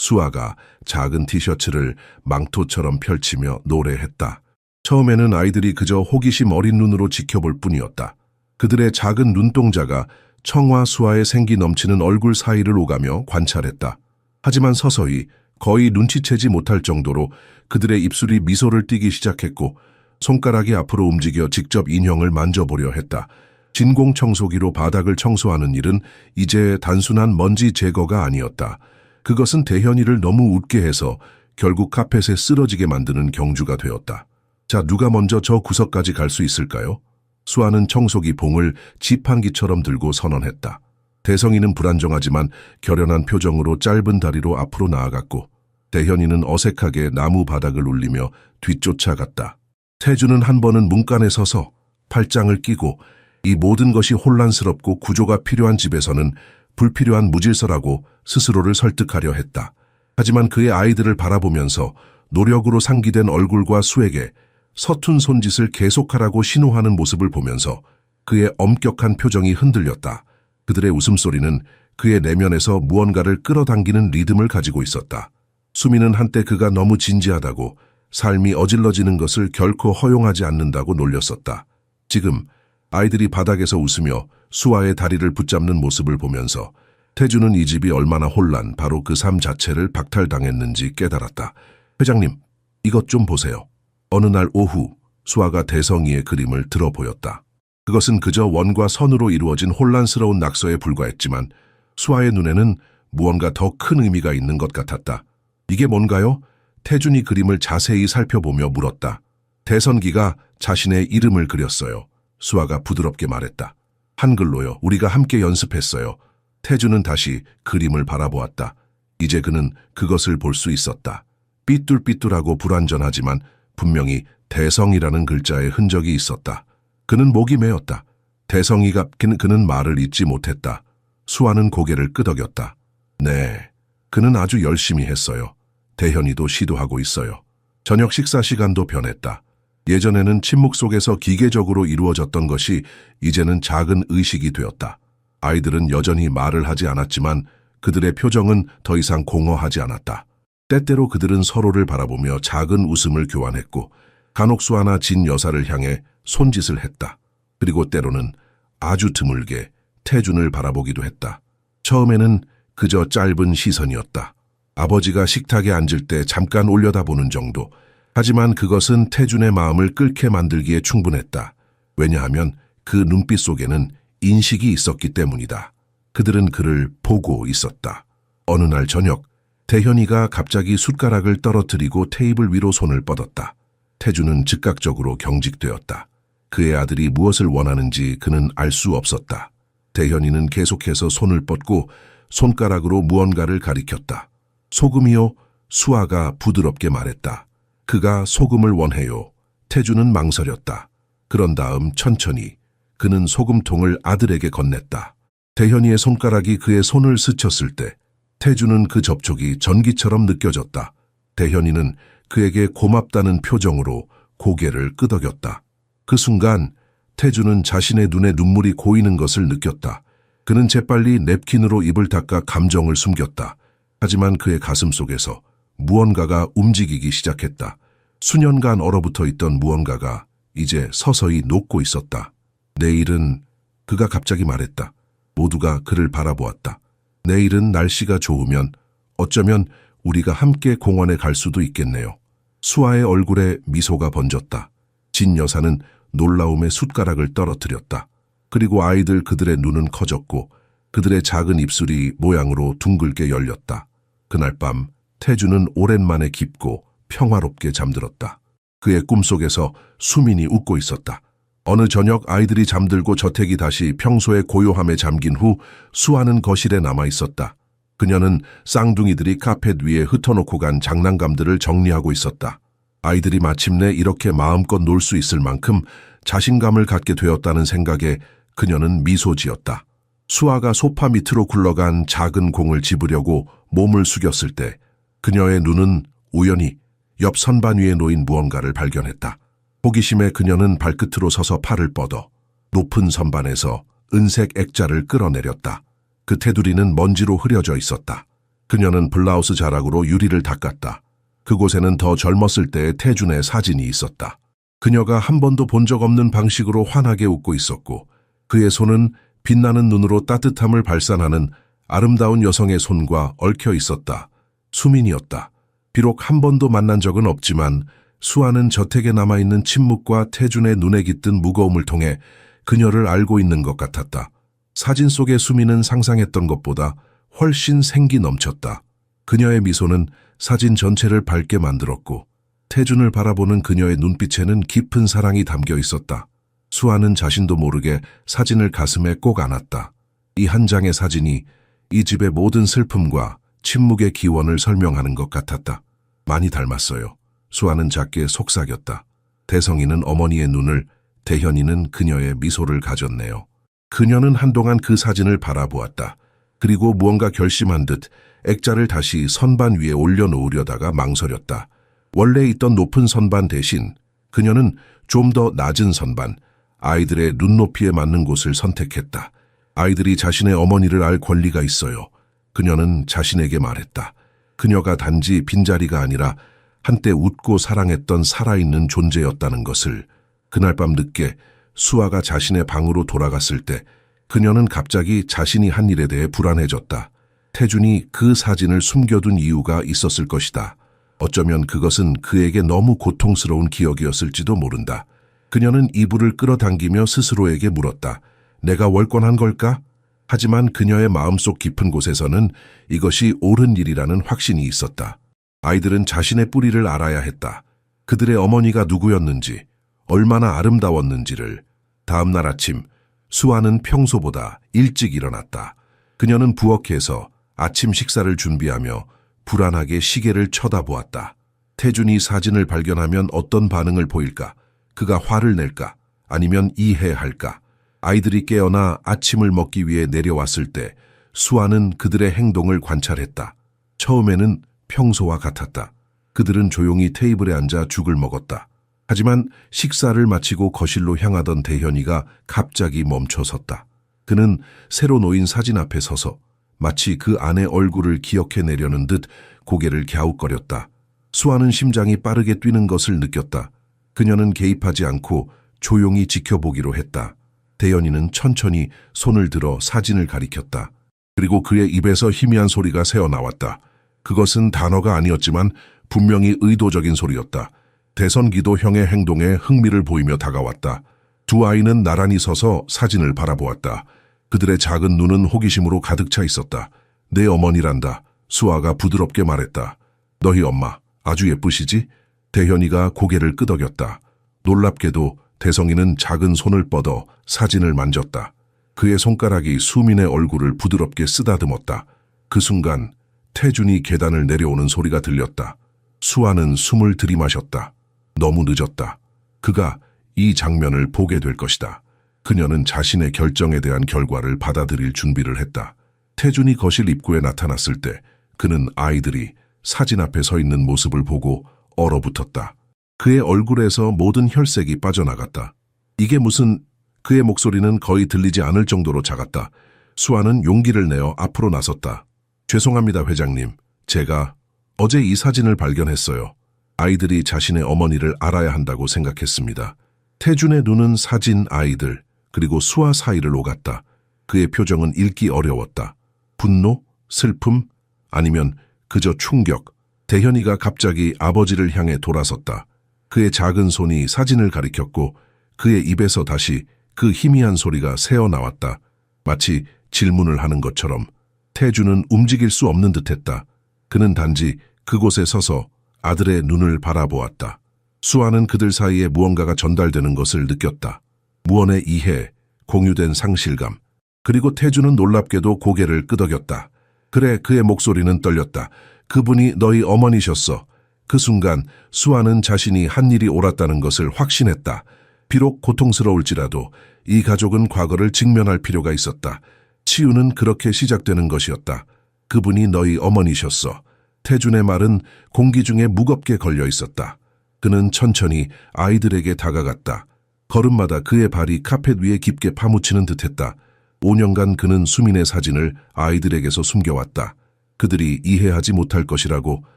S1: 수아가 작은 티셔츠를 망토처럼 펼치며 노래했다. 처음에는 아이들이 그저 호기심 어린 눈으로 지켜볼 뿐이었다. 그들의 작은 눈동자가 청아 수아의 생기 넘치는 얼굴 사이를 오가며 관찰했다. 하지만 서서히 거의 눈치채지 못할 정도로 그들의 입술이 미소를 띠기 시작했고 손가락이 앞으로 움직여 직접 인형을 만져보려 했다. 진공 청소기로 바닥을 청소하는 일은 이제 단순한 먼지 제거가 아니었다. 그것은 대현이를 너무 웃게 해서 결국 카펫에 쓰러지게 만드는 경주가 되었다. 자, 누가 먼저 저 구석까지 갈 수 있을까요? 수아는 청소기 봉을 지팡이처럼 들고 선언했다. 대성이는 불안정하지만 결연한 표정으로 짧은 다리로 앞으로 나아갔고 대현이는 어색하게 나무 바닥을 울리며 뒤쫓아갔다. 태주는 한 번은 문간에 서서 팔짱을 끼고 이 모든 것이 혼란스럽고 구조가 필요한 집에서는 불필요한 무질서라고 스스로를 설득하려 했다. 하지만 그의 아이들을 바라보면서 노력으로 상기된 얼굴과 수에게 서툰 손짓을 계속하라고 신호하는 모습을 보면서 그의 엄격한 표정이 흔들렸다. 그들의 웃음소리는 그의 내면에서 무언가를 끌어당기는 리듬을 가지고 있었다. 수미는 한때 그가 너무 진지하다고 삶이 어질러지는 것을 결코 허용하지 않는다고 놀렸었다. 지금 아이들이 바닥에서 웃으며 수아의 다리를 붙잡는 모습을 보면서 태주는 이 집이 얼마나 바로 그 삶 자체를 박탈당했는지 깨달았다. 회장님, 이것 좀 보세요. 어느 날 오후 수아가 대성이의 그림을 들어 보였다. 그것은 그저 원과 선으로 이루어진 혼란스러운 낙서에 불과했지만 수아의 눈에는 무언가 더 큰 의미가 있는 것 같았다. 이게 뭔가요? 태준이 그림을 자세히 살펴보며 물었다. 대선기가 자신의 이름을 그렸어요. 수아가 부드럽게 말했다. 한글로요. 우리가 함께 연습했어요. 태준은 다시 그림을 바라보았다. 이제 그는 그것을 볼 수 있었다. 삐뚤삐뚤하고 불완전하지만 분명히 대성이라는 글자의 흔적이 있었다. 그는 목이 메었다. 대성이가 그는 말을 잇지 못했다. 수아는 고개를 끄덕였다. 네, 그는 아주 열심히 했어요. 대현이도 시도하고 있어요. 저녁 식사 시간도 변했다. 예전에는 침묵 속에서 기계적으로 이루어졌던 것이 이제는 작은 의식이 되었다. 아이들은 여전히 말을 하지 않았지만 그들의 표정은 더 이상 공허하지 않았다. 때때로 그들은 서로를 바라보며 작은 웃음을 교환했고 간혹 수아나 진 여사를 향해 손짓을 했다. 그리고 때로는 아주 드물게 태준을 바라보기도 했다. 처음에는 그저 짧은 시선이었다. 아버지가 식탁에 앉을 때 잠깐 올려다보는 정도. 하지만 그것은 태준의 마음을 끓게 만들기에 충분했다. 왜냐하면 그 눈빛 속에는 인식이 있었기 때문이다. 그들은 그를 보고 있었다. 어느 날 저녁, 대현이가 갑자기 숟가락을 떨어뜨리고 테이블 위로 손을 뻗었다. 태준은 즉각적으로 경직되었다. 그의 아들이 무엇을 원하는지 그는 알 수 없었다. 대현이는 계속해서 손을 뻗고 손가락으로 무언가를 가리켰다. 소금이요? 수아가 부드럽게 말했다. 그가 소금을 원해요. 태준은 망설였다. 그런 다음 천천히 그는 소금통을 아들에게 건넸다. 대현이의 손가락이 그의 손을 스쳤을 때 태준은 그 접촉이 전기처럼 느껴졌다. 대현이는 그에게 고맙다는 표정으로 고개를 끄덕였다. 그 순간 태준은 자신의 눈에 눈물이 고이는 것을 느꼈다. 그는 재빨리 냅킨으로 입을 닦아 감정을 숨겼다. 하지만 그의 가슴 속에서 무언가가 움직이기 시작했다. 수년간 얼어붙어 있던 무언가가 이제 서서히 녹고 있었다. 내일은 그가 갑자기 말했다. 모두가 그를 바라보았다. 내일은 날씨가 좋으면 어쩌면 우리가 함께 공원에 갈 수도 있겠네요. 수아의 얼굴에 미소가 번졌다. 진 여사는 놀라움에 숟가락을 떨어뜨렸다. 그리고 아이들 그들의 눈은 커졌고 그들의 작은 입술이 모양으로 둥글게 열렸다. 그날 밤 태준은 오랜만에 깊고 평화롭게 잠들었다. 그의 꿈속에서 수민이 웃고 있었다. 어느 저녁 아이들이 잠들고 저택이 다시 평소의 고요함에 잠긴 후 수아는 거실에 남아 있었다. 그녀는 쌍둥이들이 카펫 위에 흩어놓고 간 장난감들을 정리하고 있었다. 아이들이 마침내 이렇게 마음껏 놀 수 있을 만큼 자신감을 갖게 되었다는 생각에 그녀는 미소 지었다. 수아가 소파 밑으로 굴러간 작은 공을 집으려고 몸을 숙였을 때 그녀의 눈은 우연히 옆 선반 위에 놓인 무언가를 발견했다. 호기심에 그녀는 발끝으로 서서 팔을 뻗어 높은 선반에서 은색 액자를 끌어내렸다. 그 테두리는 먼지로 흐려져 있었다. 그녀는 블라우스 자락으로 유리를 닦았다. 그곳에는 더 젊었을 때의 태준의 사진이 있었다. 그녀가 한 번도 본 적 없는 방식으로 환하게 웃고 있었고 그의 손은 빛나는 눈으로 따뜻함을 발산하는 아름다운 여성의 손과 얽혀 있었다. 수민이었다. 비록 한 번도 만난 적은 없지만 수아는 저택에 남아있는 침묵과 태준의 눈에 깃든 무거움을 통해 그녀를 알고 있는 것 같았다. 사진 속의 수민은 상상했던 것보다 훨씬 생기 넘쳤다. 그녀의 미소는 사진 전체를 밝게 만들었고 태준을 바라보는 그녀의 눈빛에는 깊은 사랑이 담겨 있었다. 수아는 자신도 모르게 사진을 가슴에 꼭 안았다. 이 한 장의 사진이 이 집의 모든 슬픔과 침묵의 기원을 설명하는 것 같았다. 많이 닮았어요. 수아는 작게 속삭였다. 대성이는 어머니의 눈을, 대현이는 그녀의 미소를 가졌네요. 그녀는 한동안 그 사진을 바라보았다. 그리고 무언가 결심한 듯 액자를 다시 선반 위에 올려놓으려다가 망설였다. 원래 있던 높은 선반 대신 그녀는 좀 더 낮은 선반, 아이들의 눈높이에 맞는 곳을 선택했다. 아이들이 자신의 어머니를 알 권리가 있어요. 그녀는 자신에게 말했다. 그녀가 단지 빈자리가 아니라 한때 웃고 사랑했던 살아있는 존재였다는 것을. 그날 밤 늦게 수아가 자신의 방으로 돌아갔을 때 그녀는 갑자기 자신이 한 일에 대해 불안해졌다. 태준이 그 사진을 숨겨둔 이유가 있었을 것이다. 어쩌면 그것은 그에게 너무 고통스러운 기억이었을지도 모른다. 그녀는 이불을 끌어당기며 스스로에게 물었다. 내가 월권한 걸까? 하지만 그녀의 마음속 깊은 곳에서는 이것이 옳은 일이라는 확신이 있었다. 아이들은 자신의 뿌리를 알아야 했다. 그들의 어머니가 누구였는지, 얼마나 아름다웠는지를. 다음 날 아침, 수아는 평소보다 일찍 일어났다. 그녀는 부엌에서 아침 식사를 준비하며 불안하게 시계를 쳐다보았다. 태준이 사진을 발견하면 어떤 반응을 보일까? 그가 화를 낼까? 아니면 이해할까? 아이들이 깨어나 아침을 먹기 위해 내려왔을 때 수아는 그들의 행동을 관찰했다. 처음에는 평소와 같았다. 그들은 조용히 테이블에 앉아 죽을 먹었다. 하지만 식사를 마치고 거실로 향하던 대현이가 갑자기 멈춰섰다. 그는 새로 놓인 사진 앞에 서서 마치 그 아내 얼굴을 기억해내려는 듯 고개를 갸웃거렸다. 수아는 심장이 빠르게 뛰는 것을 느꼈다. 그녀는 개입하지 않고 조용히 지켜보기로 했다. 대현이는 천천히 손을 들어 사진을 가리켰다. 그리고 그의 입에서 희미한 소리가 새어나왔다. 그것은 단어가 아니었지만 분명히 의도적인 소리였다. 대선기도 형의 행동에 흥미를 보이며 다가왔다. 두 아이는 나란히 서서 사진을 바라보았다. 그들의 작은 눈은 호기심으로 가득 차 있었다. 내 어머니란다. 수아가 부드럽게 말했다. 너희 엄마 아주 예쁘시지? 대현이가 고개를 끄덕였다. 놀랍게도 대성이는 작은 손을 뻗어 사진을 만졌다. 그의 손가락이 수민의 얼굴을 부드럽게 쓰다듬었다. 그 순간 태준이 계단을 내려오는 소리가 들렸다. 수아는 숨을 들이마셨다. 너무 늦었다. 그가 이 장면을 보게 될 것이다. 그녀는 자신의 결정에 대한 결과를 받아들일 준비를 했다. 태준이 거실 입구에 나타났을 때 그는 아이들이 사진 앞에 서 있는 모습을 보고 얼어붙었다. 그의 얼굴에서 모든 혈색이 빠져나갔다. 이게 무슨... 그의 목소리는 거의 들리지 않을 정도로 작았다. 수아는 용기를 내어 앞으로 나섰다. 죄송합니다, 회장님. 제가 어제 이 사진을 발견했어요. 아이들이 자신의 어머니를 알아야 한다고 생각했습니다. 태준의 눈은 사진, 아이들, 그리고 수아 사이를 오갔다. 그의 표정은 읽기 어려웠다. 분노? 슬픔? 아니면 그저 충격? 대현이가 갑자기 아버지를 향해 돌아섰다. 그의 작은 손이 사진을 가리켰고 그의 입에서 다시 그 희미한 소리가 새어나왔다. 마치 질문을 하는 것처럼. 태준은 움직일 수 없는 듯했다. 그는 단지 그곳에 서서 아들의 눈을 바라보았다. 수아는 그들 사이에 무언가가 전달되는 것을 느꼈다. 무언의 이해, 공유된 상실감. 그리고 태준은 놀랍게도 고개를 끄덕였다. 그래, 그의 목소리는 떨렸다. 그분이 너희 어머니셨어. 그 순간 수아는 자신이 한 일이 옳았다는 것을 확신했다. 비록 고통스러울지라도 이 가족은 과거를 직면할 필요가 있었다. 치유는 그렇게 시작되는 것이었다. 그분이 너희 어머니셨어. 태준의 말은 공기 중에 무겁게 걸려 있었다. 그는 천천히 아이들에게 다가갔다. 걸음마다 그의 발이 카펫 위에 깊게 파묻히는 듯했다. 5년간 그는 수민의 사진을 아이들에게서 숨겨왔다. 그들이 이해하지 못할 것이라고,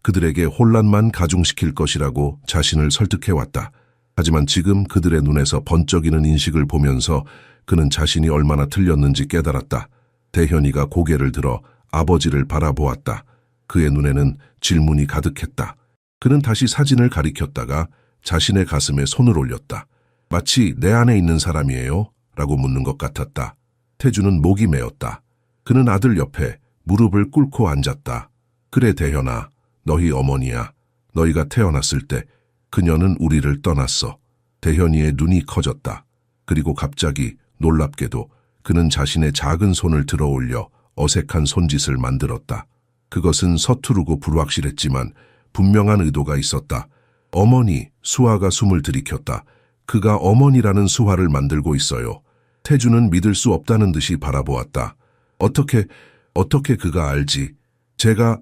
S1: 그들에게 혼란만 가중시킬 것이라고 자신을 설득해왔다. 하지만 지금 그들의 눈에서 번쩍이는 인식을 보면서 그는 자신이 얼마나 틀렸는지 깨달았다. 대현이가 고개를 들어 아버지를 바라보았다. 그의 눈에는 질문이 가득했다. 그는 다시 사진을 가리켰다가 자신의 가슴에 손을 올렸다. 마치 내 안에 있는 사람이에요? 라고 묻는 것 같았다. 태준은 목이 메었다. 그는 아들 옆에 무릎을 꿇고 앉았다. 그래, 대현아, 너희 어머니야. 너희가 태어났을 때 그녀는 우리를 떠났어. 대현이의 눈이 커졌다. 그리고 갑자기 놀랍게도 그는 자신의 작은 손을 들어 올려 어색한 손짓을 만들었다. 그것은 서투르고 불확실했지만 분명한 의도가 있었다. 어머니, 수아가 숨을 들이켰다. 그가 어머니라는 수화를 만들고 있어요. 태준은 믿을 수 없다는 듯이 바라보았다. 어떻게 그가 알지? 제가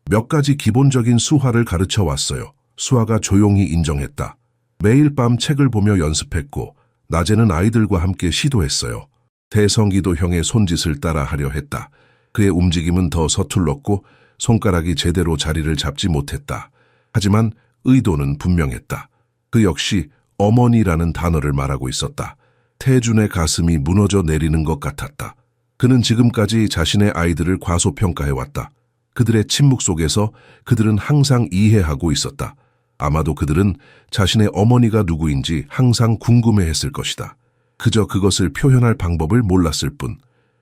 S1: 몇 가지 기본적인 수화를 가르쳐 왔어요. 수아가 조용히 인정했다. 매일 밤 책을 보며 연습했고 낮에는 아이들과 함께 시도했어요. 대성기도 형의 손짓을 따라 하려 했다. 그의 움직임은 더 서툴렀고 손가락이 제대로 자리를 잡지 못했다. 하지만 의도는 분명했다. 그 역시 어머니라는 단어를 말하고 있었다. 태준의 가슴이 무너져 내리는 것 같았다. 그는 지금까지 자신의 아이들을 과소평가해왔다. 그들의 침묵 속에서 그들은 항상 이해하고 있었다. 아마도 그들은 자신의 어머니가 누구인지 항상 궁금해했을 것이다. 그저 그것을 표현할 방법을 몰랐을 뿐.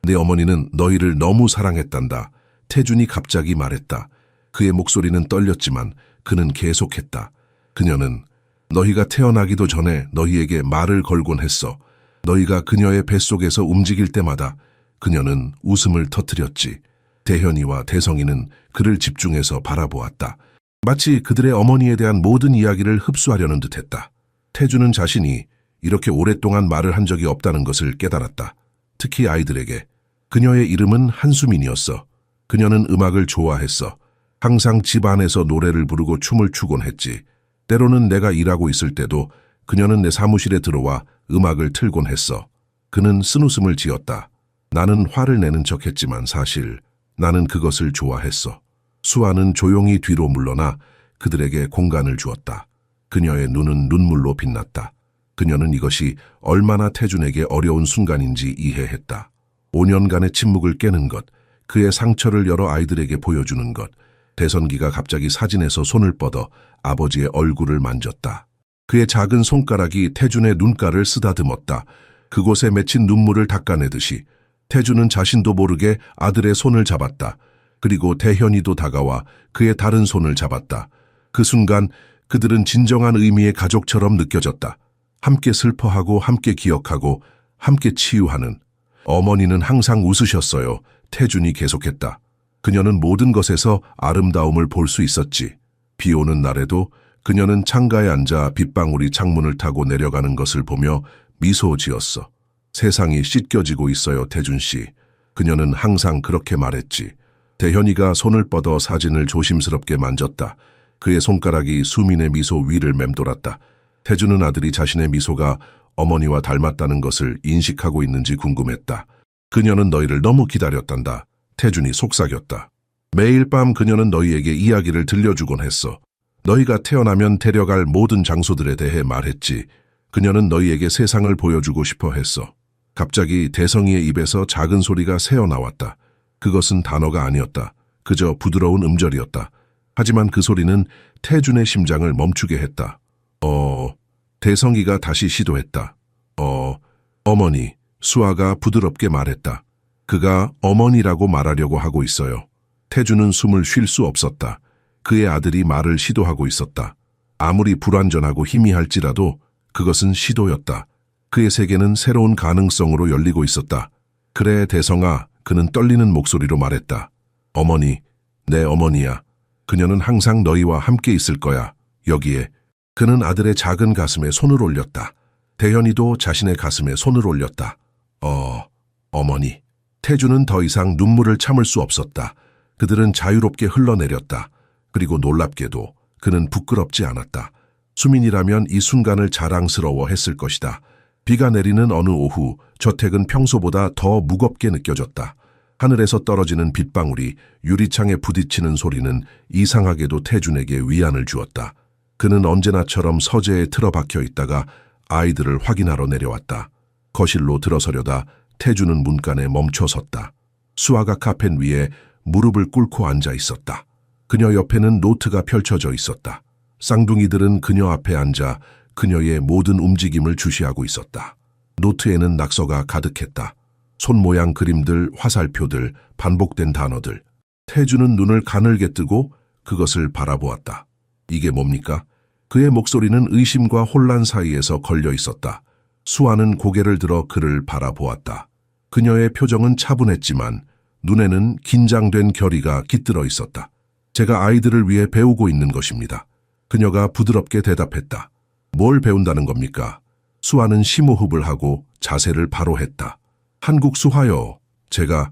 S1: 내 어머니는 너희를 너무 사랑했단다. 태준이 갑자기 말했다. 그의 목소리는 떨렸지만 그는 계속했다. 그녀는 너희가 태어나기도 전에 너희에게 말을 걸곤 했어. 너희가 그녀의 뱃속에서 움직일 때마다 그녀는 웃음을 터뜨렸지. 대현이와 대성이는 그를 집중해서 바라보았다. 마치 그들의 어머니에 대한 모든 이야기를 흡수하려는 듯했다. 태주는 자신이 이렇게 오랫동안 말을 한 적이 없다는 것을 깨달았다. 특히 아이들에게. 그녀의 이름은 한수민이었어. 그녀는 음악을 좋아했어. 항상 집 안에서 노래를 부르고 춤을 추곤 했지. 때로는 내가 일하고 있을 때도 그녀는 내 사무실에 들어와 음악을 틀곤 했어. 그는 쓴웃음을 지었다. 나는 화를 내는 척했지만 사실 나는 그것을 좋아했어. 수아는 조용히 뒤로 물러나 그들에게 공간을 주었다. 그녀의 눈은 눈물로 빛났다. 그녀는 이것이 얼마나 태준에게 어려운 순간인지 이해했다. 5년간의 침묵을 깨는 것, 그의 상처를 여러 아이들에게 보여주는 것. 대선기가 갑자기 사진에서 손을 뻗어 아버지의 얼굴을 만졌다. 그의 작은 손가락이 태준의 눈가를 쓰다듬었다. 그곳에 맺힌 눈물을 닦아내듯이 태준은 자신도 모르게 아들의 손을 잡았다. 그리고 대현이도 다가와 그의 다른 손을 잡았다. 그 순간 그들은 진정한 의미의 가족처럼 느껴졌다. 함께 슬퍼하고 함께 기억하고 함께 치유하는. 어머니는 항상 웃으셨어요. 태준이 계속했다. 그녀는 모든 것에서 아름다움을 볼 수 있었지. 비 오는 날에도 그녀는 창가에 앉아 빗방울이 창문을 타고 내려가는 것을 보며 미소 지었어. 세상이 씻겨지고 있어요, 태준 씨. 그녀는 항상 그렇게 말했지. 대현이가 손을 뻗어 사진을 조심스럽게 만졌다. 그의 손가락이 수민의 미소 위를 맴돌았다. 태준은 아들이 자신의 미소가 어머니와 닮았다는 것을 인식하고 있는지 궁금했다. 그녀는 너희를 너무 기다렸단다. 태준이 속삭였다. 매일 밤 그녀는 너희에게 이야기를 들려주곤 했어. 너희가 태어나면 데려갈 모든 장소들에 대해 말했지. 그녀는 너희에게 세상을 보여주고 싶어 했어. 갑자기 대성이의 입에서 작은 소리가 새어나왔다. 그것은 단어가 아니었다. 그저 부드러운 음절이었다. 하지만 그 소리는 태준의 심장을 멈추게 했다. 대성이가 다시 시도했다. 어머니, 수아가 부드럽게 말했다. 그가 어머니라고 말하려고 하고 있어요. 태준은 숨을 쉴 수 없었다. 그의 아들이 말을 시도하고 있었다. 아무리 불완전하고 희미할지라도 그것은 시도였다. 그의 세계는 새로운 가능성으로 열리고 있었다. 그래, 대성아, 그는 떨리는 목소리로 말했다. 어머니, 내 어머니야. 그녀는 항상 너희와 함께 있을 거야. 여기에. 그는 아들의 작은 가슴에 손을 올렸다. 대현이도 자신의 가슴에 손을 올렸다. 어머니. 태준은 더 이상 눈물을 참을 수 없었다. 그들은 자유롭게 흘러내렸다. 그리고 놀랍게도 그는 부끄럽지 않았다. 수민이라면 이 순간을 자랑스러워했을 것이다. 비가 내리는 어느 오후, 저택은 평소보다 더 무겁게 느껴졌다. 하늘에서 떨어지는 빗방울이 유리창에 부딪히는 소리는 이상하게도 태준에게 위안을 주었다. 그는 언제나처럼 서재에 틀어박혀 있다가 아이들을 확인하러 내려왔다. 거실로 들어서려다 태준은 문간에 멈춰섰다. 수아가 카펫 위에 무릎을 꿇고 앉아 있었다. 그녀 옆에는 노트가 펼쳐져 있었다. 쌍둥이들은 그녀 앞에 앉아 그녀의 모든 움직임을 주시하고 있었다. 노트에는 낙서가 가득했다. 손 모양 그림들, 화살표들, 반복된 단어들. 태준은 눈을 가늘게 뜨고 그것을 바라보았다. 이게 뭡니까? 그의 목소리는 의심과 혼란 사이에서 걸려 있었다. 수아는 고개를 들어 그를 바라보았다. 그녀의 표정은 차분했지만 눈에는 긴장된 결의가 깃들어 있었다. 제가 아이들을 위해 배우고 있는 것입니다. 그녀가 부드럽게 대답했다. 뭘 배운다는 겁니까? 수아는 심호흡을 하고 자세를 바로 했다. 한국 수화요. 제가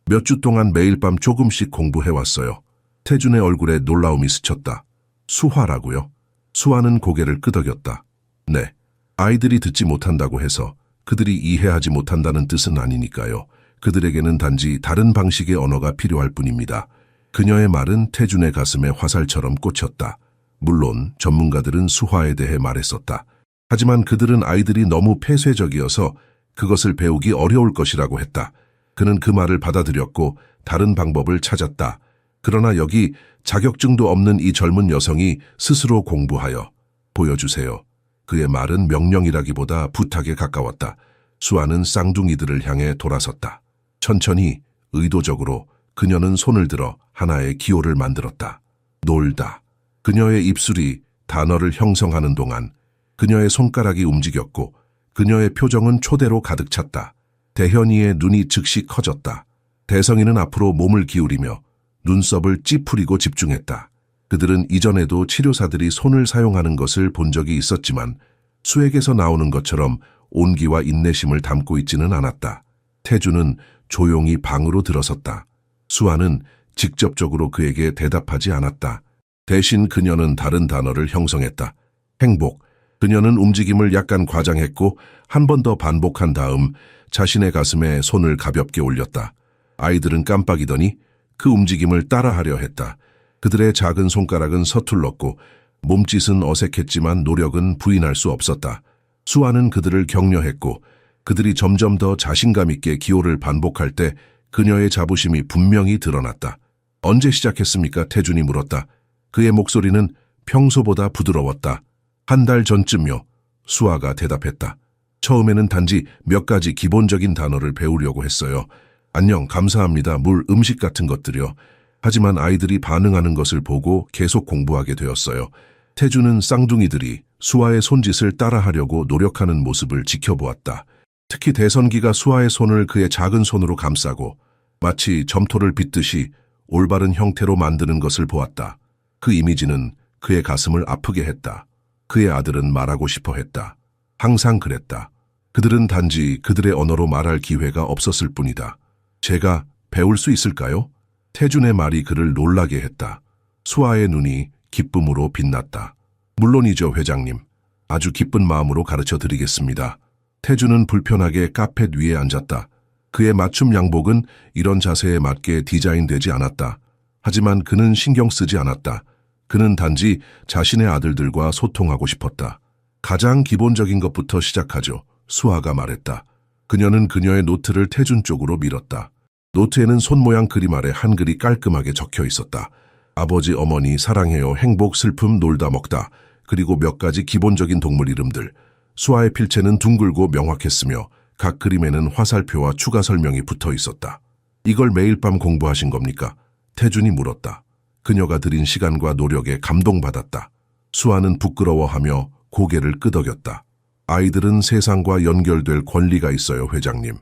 S1: 몇 주 동안 매일 밤 조금씩 공부해왔어요. 태준의 얼굴에 놀라움이 스쳤다. 수화라고요? 수아는 고개를 끄덕였다. 네. 아이들이 듣지 못한다고 해서 그들이 이해하지 못한다는 뜻은 아니니까요. 그들에게는 단지 다른 방식의 언어가 필요할 뿐입니다. 그녀의 말은 태준의 가슴에 화살처럼 꽂혔다. 물론 전문가들은 수화에 대해 말했었다. 하지만 그들은 아이들이 너무 폐쇄적이어서 그것을 배우기 어려울 것이라고 했다. 그는 그 말을 받아들였고 다른 방법을 찾았다. 그러나 여기 자격증도 없는 이 젊은 여성이 스스로 공부하여 보여주세요. 그의 말은 명령이라기보다 부탁에 가까웠다. 수아는 쌍둥이들을 향해 돌아섰다. 천천히, 의도적으로 그녀는 손을 들어 하나의 기호를 만들었다. 놀다. 그녀의 입술이 단어를 형성하는 동안 그녀의 손가락이 움직였고 그녀의 표정은 초대로 가득 찼다. 대현이의 눈이 즉시 커졌다. 대성이는 앞으로 몸을 기울이며 눈썹을 찌푸리고 집중했다. 그들은 이전에도 치료사들이 손을 사용하는 것을 본 적이 있었지만 수액에서 나오는 것처럼 온기와 인내심을 담고 있지는 않았다. 태주는 조용히 방으로 들어섰다. 수아는 직접적으로 그에게 대답하지 않았다. 대신 그녀는 다른 단어를 형성했다. 행복. 그녀는 움직임을 약간 과장했고 한 번 더 반복한 다음 자신의 가슴에 손을 가볍게 올렸다. 아이들은 깜빡이더니 그 움직임을 따라하려 했다. 그들의 작은 손가락은 서툴렀고 몸짓은 어색했지만 노력은 부인할 수 없었다. 수아는 그들을 격려했고 그들이 점점 더 자신감 있게 기호를 반복할 때 그녀의 자부심이 분명히 드러났다. 언제 시작했습니까? 태준이 물었다. 그의 목소리는 평소보다 부드러웠다. 한 달 전쯤요. 수아가 대답했다. 처음에는 단지 몇 가지 기본적인 단어를 배우려고 했어요. 안녕, 감사합니다, 물, 음식 같은 것들요. 하지만 아이들이 반응하는 것을 보고 계속 공부하게 되었어요. 태주는 쌍둥이들이 수아의 손짓을 따라하려고 노력하는 모습을 지켜보았다. 특히 대선기가 수아의 손을 그의 작은 손으로 감싸고 마치 점토를 빗듯이 올바른 형태로 만드는 것을 보았다. 그 이미지는 그의 가슴을 아프게 했다. 그의 아들은 말하고 싶어 했다. 항상 그랬다. 그들은 단지 그들의 언어로 말할 기회가 없었을 뿐이다. 제가 배울 수 있을까요? 태준의 말이 그를 놀라게 했다. 수아의 눈이 기쁨으로 빛났다. 물론이죠, 회장님. 아주 기쁜 마음으로 가르쳐 드리겠습니다. 태준은 불편하게 카펫 위에 앉았다. 그의 맞춤 양복은 이런 자세에 맞게 디자인되지 않았다. 하지만 그는 신경 쓰지 않았다. 그는 단지 자신의 아들들과 소통하고 싶었다. 가장 기본적인 것부터 시작하죠. 수아가 말했다. 그녀는 그녀의 노트를 태준 쪽으로 밀었다. 노트에는 손 모양 그림 아래 한글이 깔끔하게 적혀 있었다. 아버지, 어머니, 사랑해요, 행복, 슬픔, 놀다 먹다, 그리고 몇 가지 기본적인 동물 이름들. 수아의 필체는 둥글고 명확했으며 각 그림에는 화살표와 추가 설명이 붙어 있었다. 이걸 매일 밤 공부하신 겁니까? 태준이 물었다. 그녀가 들인 시간과 노력에 감동받았다. 수아는 부끄러워하며 고개를 끄덕였다. 아이들은 세상과 연결될 권리가 있어요, 회장님.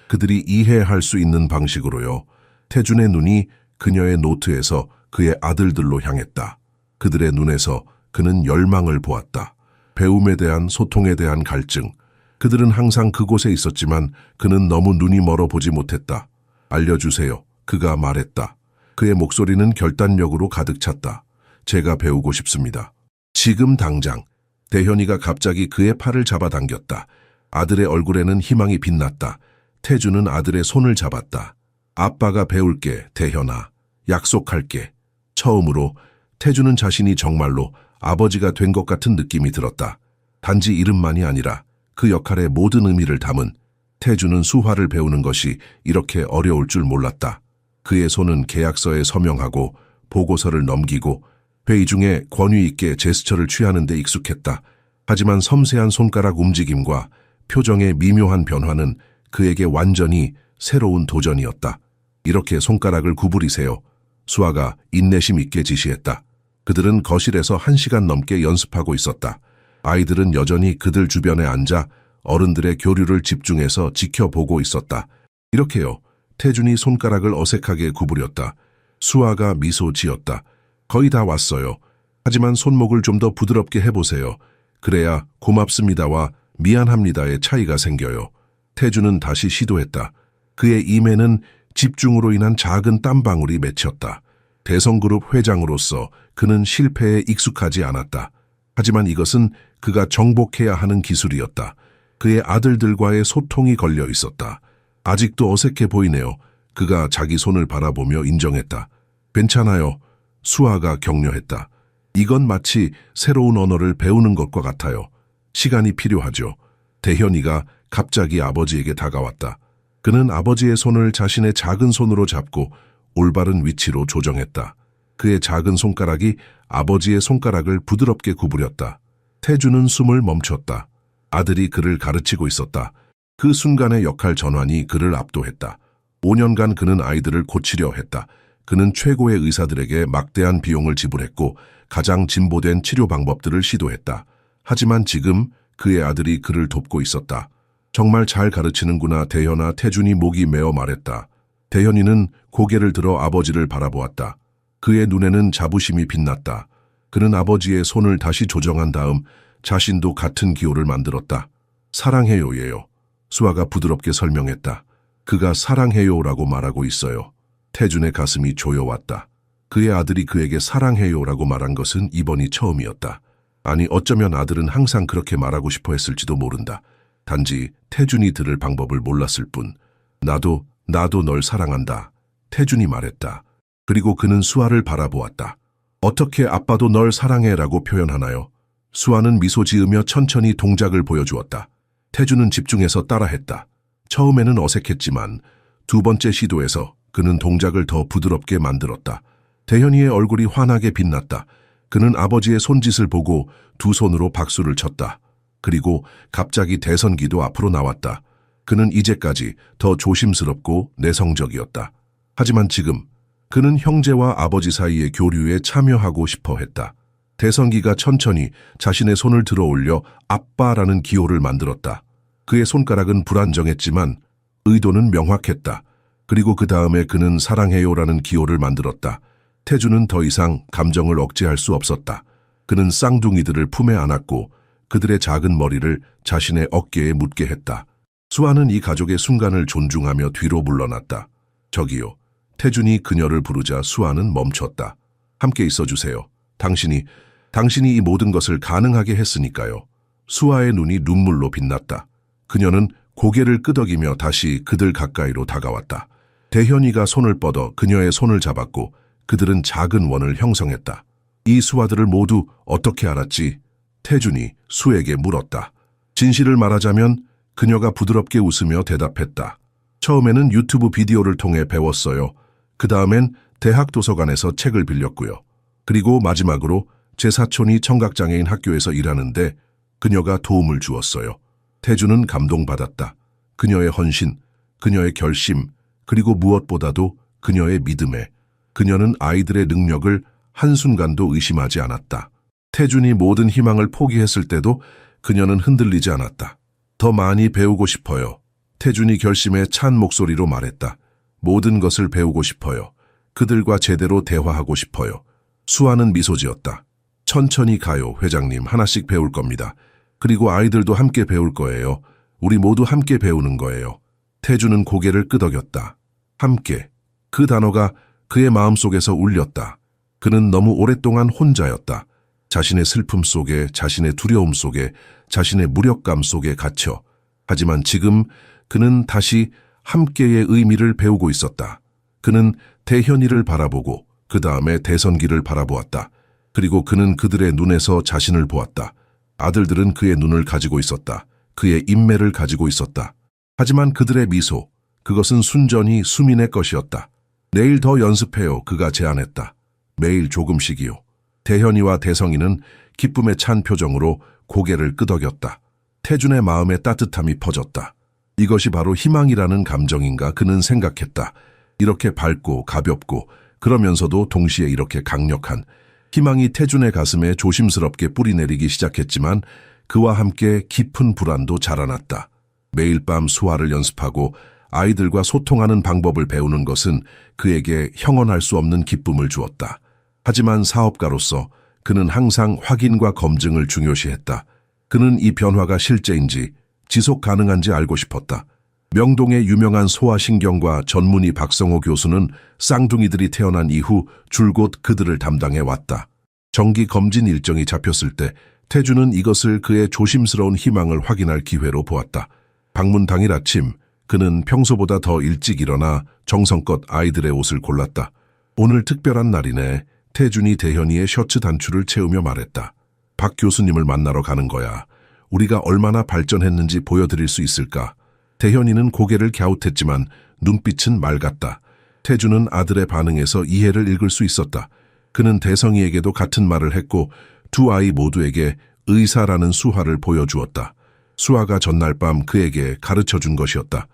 S1: 그들이 이해할 수 있는 방식으로요. 태준의 눈이 그녀의 노트에서 그의 아들들로 향했다. 그들의 눈에서 그는 열망을 보았다. 배움에 대한, 소통에 대한 갈증. 그들은 항상 그곳에 있었지만 그는 너무 눈이 멀어 보지 못했다. 알려주세요. 그가 말했다. 그의 목소리는 결단력으로 가득 찼다. 제가 배우고 싶습니다. 지금 당장. 대현이가 갑자기 그의 팔을 잡아당겼다. 아들의 얼굴에는 희망이 빛났다. 태준은 아들의 손을 잡았다. 아빠가 배울게, 대현아. 약속할게. 처음으로 태준은 자신이 정말로 아버지가 된 것 같은 느낌이 들었다. 단지 이름만이 아니라 그 역할의 모든 의미를 담은. 태준은 수화를 배우는 것이 이렇게 어려울 줄 몰랐다. 그의 손은 계약서에 서명하고 보고서를 넘기고 회의 중에 권위 있게 제스처를 취하는 데 익숙했다. 하지만 섬세한 손가락 움직임과 표정의 미묘한 변화는 그에게 완전히 새로운 도전이었다. 이렇게 손가락을 구부리세요. 수아가 인내심 있게 지시했다. 그들은 거실에서 1시간 넘게 연습하고 있었다. 아이들은 여전히 그들 주변에 앉아 어른들의 교류를 집중해서 지켜보고 있었다. 이렇게요. 태준이 손가락을 어색하게 구부렸다. 수아가 미소 지었다. 거의 다 왔어요. 하지만 손목을 좀 더 부드럽게 해보세요. 그래야 고맙습니다와 미안합니다의 차이가 생겨요. 태준은 다시 시도했다. 그의 임에는 집중으로 인한 작은 땀방울이 맺혔다. 대성그룹 회장으로서 그는 실패에 익숙하지 않았다. 하지만 이것은 그가 정복해야 하는 기술이었다. 그의 아들들과의 소통이 걸려 있었다. 아직도 어색해 보이네요. 그가 자기 손을 바라보며 인정했다. 괜찮아요. 수아가 격려했다. 이건 마치 새로운 언어를 배우는 것과 같아요. 시간이 필요하죠. 대현이가 갑자기 아버지에게 다가왔다. 그는 아버지의 손을 자신의 작은 손으로 잡고 올바른 위치로 조정했다. 그의 작은 손가락이 아버지의 손가락을 부드럽게 구부렸다. 태준은 숨을 멈췄다. 아들이 그를 가르치고 있었다. 그 순간의 역할 전환이 그를 압도했다. 5년간 그는 아이들을 고치려 했다. 그는 최고의 의사들에게 막대한 비용을 지불했고 가장 진보된 치료 방법들을 시도했다. 하지만 지금 그의 아들이 그를 돕고 있었다. 정말 잘 가르치는구나. 대현아, 태준이 목이 메어 말했다. 대현이는 고개를 들어 아버지를 바라보았다. 그의 눈에는 자부심이 빛났다. 그는 아버지의 손을 다시 조정한 다음 자신도 같은 기호를 만들었다. 사랑해요, 예요. 수아가 부드럽게 설명했다. 그가 사랑해요라고 말하고 있어요. 태준의 가슴이 조여왔다. 그의 아들이 그에게 사랑해요라고 말한 것은 이번이 처음이었다. 아니, 어쩌면 아들은 항상 그렇게 말하고 싶어 했을지도 모른다. 단지 태준이 들을 방법을 몰랐을 뿐. 나도 널 사랑한다. 태준이 말했다. 그리고 그는 수아를 바라보았다. 어떻게 아빠도 널 사랑해라고 표현하나요? 수아는 미소 지으며 천천히 동작을 보여주었다. 태준은 집중해서 따라했다. 처음에는 어색했지만 두 번째 시도에서 그는 동작을 더 부드럽게 만들었다. 대현이의 얼굴이 환하게 빛났다. 그는 아버지의 손짓을 보고 두 손으로 박수를 쳤다. 그리고 갑자기 대선기도 앞으로 나왔다. 그는 이제까지 더 조심스럽고 내성적이었다. 하지만 지금 그는 형제와 아버지 사이의 교류에 참여하고 싶어 했다. 대선기가 천천히 자신의 손을 들어 올려 아빠라는 기호를 만들었다. 그의 손가락은 불안정했지만 의도는 명확했다. 그리고 그 다음에 그는 사랑해요라는 기호를 만들었다. 태준은 더 이상 감정을 억제할 수 없었다. 그는 쌍둥이들을 품에 안았고 그들의 작은 머리를 자신의 어깨에 묻게 했다. 수아는 이 가족의 순간을 존중하며 뒤로 물러났다. 저기요. 태준이 그녀를 부르자 수아는 멈췄다. 함께 있어주세요. 당신이 이 모든 것을 가능하게 했으니까요. 수아의 눈이 눈물로 빛났다. 그녀는 고개를 끄덕이며 다시 그들 가까이로 다가왔다. 대현이가 손을 뻗어 그녀의 손을 잡았고 그들은 작은 원을 형성했다. 이 수아들을 모두 어떻게 알았지? 태준이 수에게 물었다. 진실을 말하자면 그녀가 부드럽게 웃으며 대답했다. 처음에는 유튜브 비디오를 통해 배웠어요. 그 다음엔 대학 도서관에서 책을 빌렸고요. 그리고 마지막으로 제 사촌이 청각장애인 학교에서 일하는데 그녀가 도움을 주었어요. 태준은 감동받았다. 그녀의 헌신, 그녀의 결심, 그리고 무엇보다도 그녀의 믿음에 그녀는 아이들의 능력을 한순간도 의심하지 않았다. 태준이 모든 희망을 포기했을 때도 그녀는 흔들리지 않았다. 더 많이 배우고 싶어요. 태준이 결심에 찬 목소리로 말했다. 모든 것을 배우고 싶어요. 그들과 제대로 대화하고 싶어요. 수아는 미소 지었다. 천천히 가요, 회장님. 하나씩 배울 겁니다. 그리고 아이들도 함께 배울 거예요. 우리 모두 함께 배우는 거예요. 태준은 고개를 끄덕였다. 함께. 그 단어가 그의 마음속에서 울렸다. 그는 너무 오랫동안 혼자였다. 자신의 슬픔 속에, 자신의 두려움 속에, 자신의 무력감 속에 갇혀. 하지만 지금 그는 다시 함께의 의미를 배우고 있었다. 그는 대현이를 바라보고 그 다음에 대선기를 바라보았다. 그리고 그는 그들의 눈에서 자신을 보았다. 아들들은 그의 눈을 가지고 있었다. 그의 인매를 가지고 있었다. 하지만 그들의 미소, 그것은 순전히 수민의 것이었다. 내일 더 연습해요, 그가 제안했다. 매일 조금씩이요. 대현이와 대성이는 기쁨에 찬 표정으로 고개를 끄덕였다. 태준의 마음에 따뜻함이 퍼졌다. 이것이 바로 희망이라는 감정인가 그는 생각했다. 이렇게 밝고 가볍고 그러면서도 동시에 이렇게 강력한 희망이 태준의 가슴에 조심스럽게 뿌리내리기 시작했지만 그와 함께 깊은 불안도 자라났다. 매일 밤 수화를 연습하고 아이들과 소통하는 방법을 배우는 것은 그에게 형언할 수 없는 기쁨을 주었다. 하지만 사업가로서 그는 항상 확인과 검증을 중요시했다. 그는 이 변화가 실제인지 지속 가능한지 알고 싶었다. 명동의 유명한 소아신경과 전문의 박성호 교수는 쌍둥이들이 태어난 이후 줄곧 그들을 담당해 왔다. 정기 검진 일정이 잡혔을 때 태준은 이것을 그의 조심스러운 희망을 확인할 기회로 보았다. 방문 당일 아침 그는 평소보다 더 일찍 일어나 정성껏 아이들의 옷을 골랐다. 오늘 특별한 날이네. 태준이 대현이의 셔츠 단추를 채우며 말했다. 박 교수님을 만나러 가는 거야. 우리가 얼마나 발전했는지 보여드릴 수 있을까? 대현이는 고개를 갸웃했지만 눈빛은 맑았다. 태준은 아들의 반응에서 이해를 읽을 수 있었다. 그는 대성이에게도 같은 말을 했고 두 아이 모두에게 의사라는 수화를 보여주었다. 수화가 전날 밤 그에게 가르쳐준 것이었다.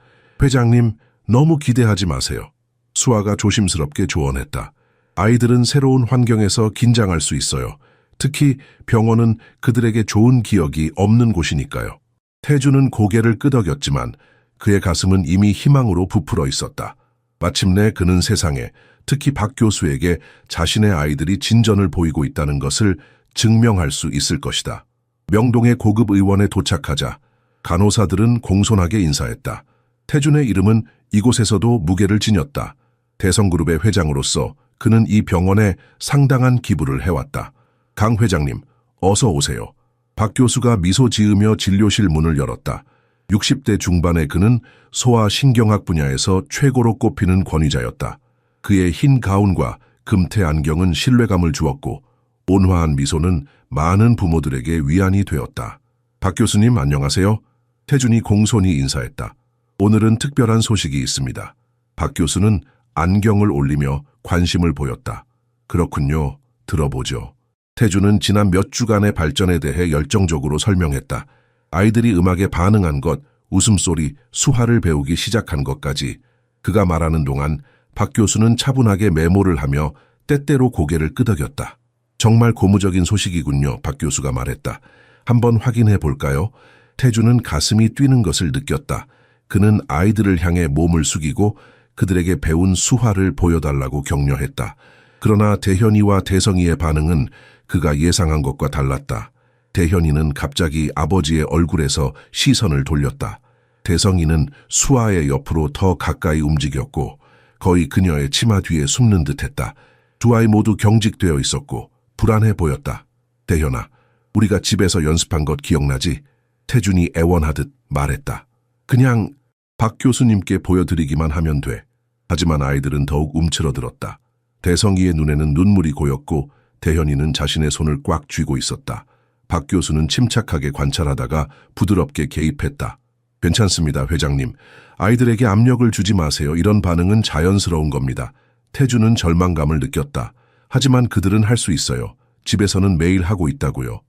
S1: 회장님, 너무 기대하지 마세요. 수아가 조심스럽게 조언했다. 아이들은 새로운 환경에서 긴장할 수 있어요. 특히 병원은 그들에게 좋은 기억이 없는 곳이니까요. 태주는 고개를 끄덕였지만 그의 가슴은 이미 희망으로 부풀어 있었다. 마침내 그는 세상에, 특히 박 교수에게 자신의 아이들이 진전을 보이고 있다는 것을 증명할 수 있을 것이다. 명동의 고급 의원에 도착하자 간호사들은 공손하게 인사했다. 태준의 이름은 이곳에서도 무게를 지녔다. 대성그룹의 회장으로서 그는 이 병원에 상당한 기부를 해왔다. 강 회장님, 어서 오세요. 박 교수가 미소 지으며 진료실 문을 열었다. 60대 중반의 그는 소아신경학 분야에서 최고로 꼽히는 권위자였다. 그의 흰 가운과 금태 안경은 신뢰감을 주었고 온화한 미소는 많은 부모들에게 위안이 되었다. 박 교수님 안녕하세요. 태준이 공손히 인사했다. 오늘은 특별한 소식이 있습니다. 박 교수는 안경을 올리며 관심을 보였다. 그렇군요. 들어보죠. 태준은 지난 몇 주간의 발전에 대해 열정적으로 설명했다. 아이들이 음악에 반응한 것, 웃음소리, 수화를 배우기 시작한 것까지. 그가 말하는 동안 박 교수는 차분하게 메모를 하며 때때로 고개를 끄덕였다. 정말 고무적인 소식이군요. 박 교수가 말했다. 한번 확인해 볼까요? 태준은 가슴이 뛰는 것을 느꼈다. 그는 아이들을 향해 몸을 숙이고 그들에게 배운 수화를 보여달라고 격려했다. 그러나 대현이와 대성이의 반응은 그가 예상한 것과 달랐다. 대현이는 갑자기 아버지의 얼굴에서 시선을 돌렸다. 대성이는 수아의 옆으로 더 가까이 움직였고 거의 그녀의 치마 뒤에 숨는 듯했다. 두 아이 모두 경직되어 있었고 불안해 보였다. 대현아, 우리가 집에서 연습한 것 기억나지? 태준이 애원하듯 말했다. 그냥 박 교수님께 보여드리기만 하면 돼. 하지만 아이들은 더욱 움츠러들었다. 대성이의 눈에는 눈물이 고였고 대현이는 자신의 손을 꽉 쥐고 있었다. 박 교수는 침착하게 관찰하다가 부드럽게 개입했다. 괜찮습니다, 회장님. 아이들에게 압력을 주지 마세요. 이런 반응은 자연스러운 겁니다. 태준은 절망감을 느꼈다. 하지만 그들은 할 수 있어요. 집에서는 매일 하고 있다고요.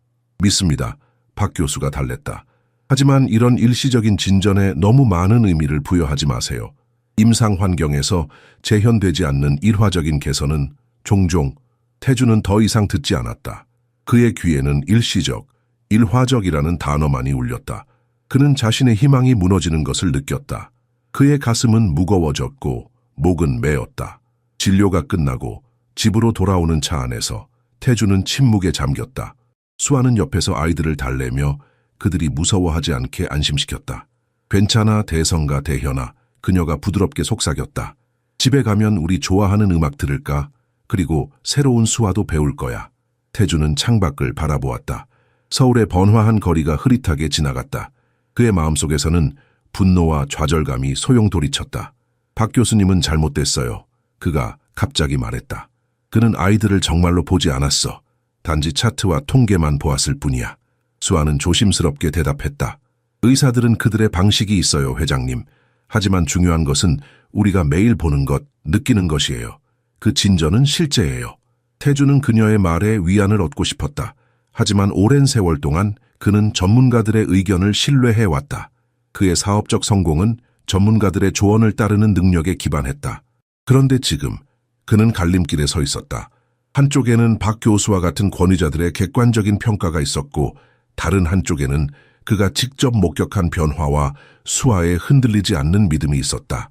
S1: 믿습니다. 박 교수가 달랬다. 하지만 이런 일시적인 진전에 너무 많은 의미를 부여하지 마세요. 임상 환경에서 재현되지 않는 일화적인 개선은 종종 태준은 더 이상 듣지 않았다. 그의 귀에는 일시적, 일화적이라는 단어만이 울렸다. 그는 자신의 희망이 무너지는 것을 느꼈다. 그의 가슴은 무거워졌고 목은 메었다. 진료가 끝나고 집으로 돌아오는 차 안에서 태준은 침묵에 잠겼다. 수아는 옆에서 아이들을 달래며 그들이 무서워하지 않게 안심시켰다. 괜찮아, 대성과 대현아. 그녀가 부드럽게 속삭였다. 집에 가면 우리 좋아하는 음악 들을까? 그리고 새로운 수화도 배울 거야. 태준은 창밖을 바라보았다. 서울의 번화한 거리가 흐릿하게 지나갔다. 그의 마음속에서는 분노와 좌절감이 소용돌이쳤다. 박 교수님은 잘못됐어요. 그가 갑자기 말했다. 그는 아이들을 정말로 보지 않았어. 단지 차트와 통계만 보았을 뿐이야. 수아는 조심스럽게 대답했다. 의사들은 그들의 방식이 있어요, 회장님. 하지만 중요한 것은 우리가 매일 보는 것, 느끼는 것이에요. 그 진전은 실제예요. 태주는 그녀의 말에 위안을 얻고 싶었다. 하지만 오랜 세월 동안 그는 전문가들의 의견을 신뢰해왔다. 그의 사업적 성공은 전문가들의 조언을 따르는 능력에 기반했다. 그런데 지금 그는 갈림길에 서 있었다. 한쪽에는 박 교수와 같은 권위자들의 객관적인 평가가 있었고 다른 한쪽에는 그가 직접 목격한 변화와 수아에 흔들리지 않는 믿음이 있었다.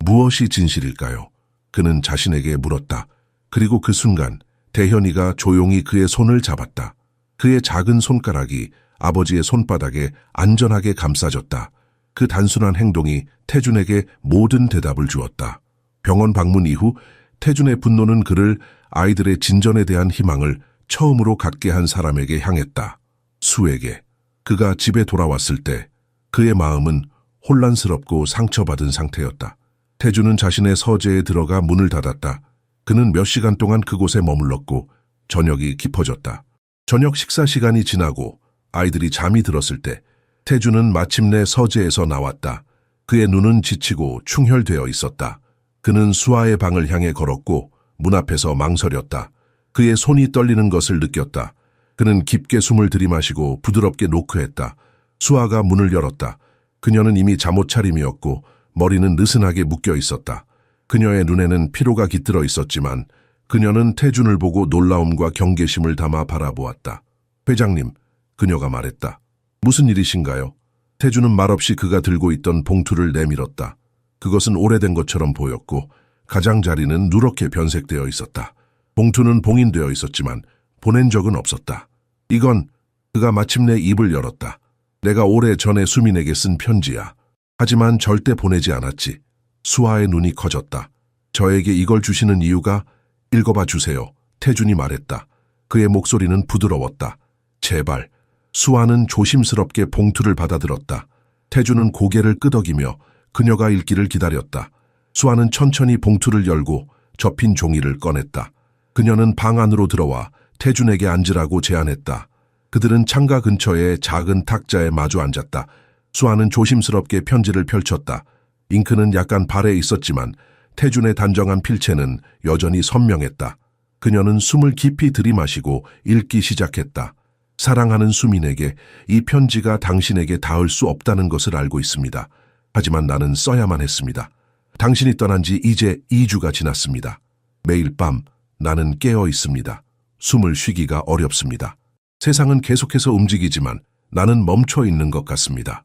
S1: 무엇이 진실일까요? 그는 자신에게 물었다. 그리고 그 순간 대현이가 조용히 그의 손을 잡았다. 그의 작은 손가락이 아버지의 손바닥에 안전하게 감싸졌다. 그 단순한 행동이 태준에게 모든 대답을 주었다. 병원 방문 이후 태준의 분노는 그를 아이들의 진전에 대한 희망을 처음으로 갖게 한 사람에게 향했다. 수에게. 그가 집에 돌아왔을 때 그의 마음은 혼란스럽고 상처받은 상태였다. 태준은 자신의 서재에 들어가 문을 닫았다. 그는 몇 시간 동안 그곳에 머물렀고 저녁이 깊어졌다. 저녁 식사 시간이 지나고 아이들이 잠이 들었을 때 태준은 마침내 서재에서 나왔다. 그의 눈은 지치고 충혈되어 있었다. 그는 수아의 방을 향해 걸었고 문 앞에서 망설였다. 그의 손이 떨리는 것을 느꼈다. 그는 깊게 숨을 들이마시고 부드럽게 노크했다. 수아가 문을 열었다. 그녀는 이미 잠옷차림이었고 머리는 느슨하게 묶여 있었다. 그녀의 눈에는 피로가 깃들어 있었지만 그녀는 태준을 보고 놀라움과 경계심을 담아 바라보았다. 회장님, 그녀가 말했다. 무슨 일이신가요? 태준은 말없이 그가 들고 있던 봉투를 내밀었다. 그것은 오래된 것처럼 보였고 가장자리는 누렇게 변색되어 있었다. 봉투는 봉인되어 있었지만 보낸 적은 없었다. 이건 그가 마침내 입을 열었다. 내가 오래전에 수민에게 쓴 편지야. 하지만 절대 보내지 않았지. 수아의 눈이 커졌다. 저에게 이걸 주시는 이유가 읽어봐 주세요. 태준이 말했다. 그의 목소리는 부드러웠다. 제발. 수아는 조심스럽게 봉투를 받아들었다. 태준은 고개를 끄덕이며 그녀가 읽기를 기다렸다. 수아는 천천히 봉투를 열고 접힌 종이를 꺼냈다. 그녀는 방 안으로 들어와 태준에게 앉으라고 제안했다. 그들은 창가 근처의 작은 탁자에 마주 앉았다. 수아는 조심스럽게 편지를 펼쳤다. 잉크는 약간 발해 있었지만 태준의 단정한 필체는 여전히 선명했다. 그녀는 숨을 깊이 들이마시고 읽기 시작했다. 사랑하는 수민에게 이 편지가 당신에게 닿을 수 없다는 것을 알고 있습니다. 하지만 나는 써야만 했습니다. 당신이 떠난 지 이제 2주가 지났습니다. 매일 밤 나는 깨어 있습니다. 숨을 쉬기가 어렵습니다. 세상은 계속해서 움직이지만 나는 멈춰 있는 것 같습니다.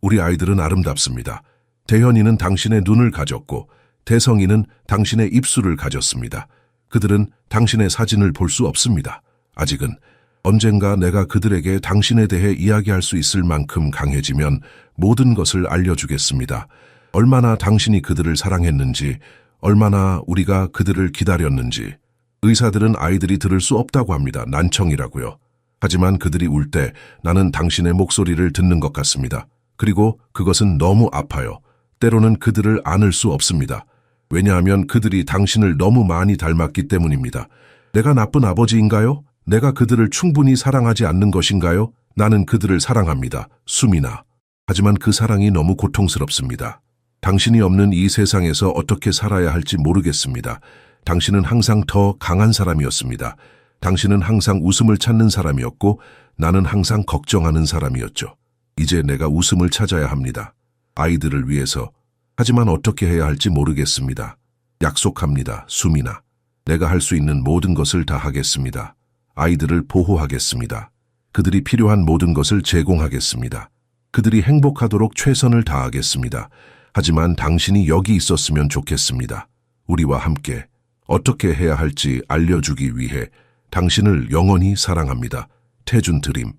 S1: 우리 아이들은 아름답습니다. 대현이는 당신의 눈을 가졌고 대성이는 당신의 입술을 가졌습니다. 그들은 당신의 사진을 볼 수 없습니다. 아직은 언젠가 내가 그들에게 당신에 대해 이야기할 수 있을 만큼 강해지면 모든 것을 알려주겠습니다. 얼마나 당신이 그들을 사랑했는지, 얼마나 우리가 그들을 기다렸는지. 의사들은 아이들이 들을 수 없다고 합니다. 난청이라고요. 하지만 그들이 울 때 나는 당신의 목소리를 듣는 것 같습니다. 그리고 그것은 너무 아파요. 때로는 그들을 안을 수 없습니다. 왜냐하면 그들이 당신을 너무 많이 닮았기 때문입니다. 내가 나쁜 아버지인가요? 내가 그들을 충분히 사랑하지 않는 것인가요? 나는 그들을 사랑합니다. 수민아. 하지만 그 사랑이 너무 고통스럽습니다. 당신이 없는 이 세상에서 어떻게 살아야 할지 모르겠습니다. 당신은 항상 더 강한 사람이었습니다. 당신은 항상 웃음을 찾는 사람이었고 나는 항상 걱정하는 사람이었죠. 이제 내가 웃음을 찾아야 합니다. 아이들을 위해서. 하지만 어떻게 해야 할지 모르겠습니다. 약속합니다. 수민아. 내가 할 수 있는 모든 것을 다 하겠습니다. 아이들을 보호하겠습니다. 그들이 필요한 모든 것을 제공하겠습니다. 그들이 행복하도록 최선을 다하겠습니다. 하지만 당신이 여기 있었으면 좋겠습니다. 우리와 함께 어떻게 해야 할지 알려주기 위해 당신을 영원히 사랑합니다. 태준 드림.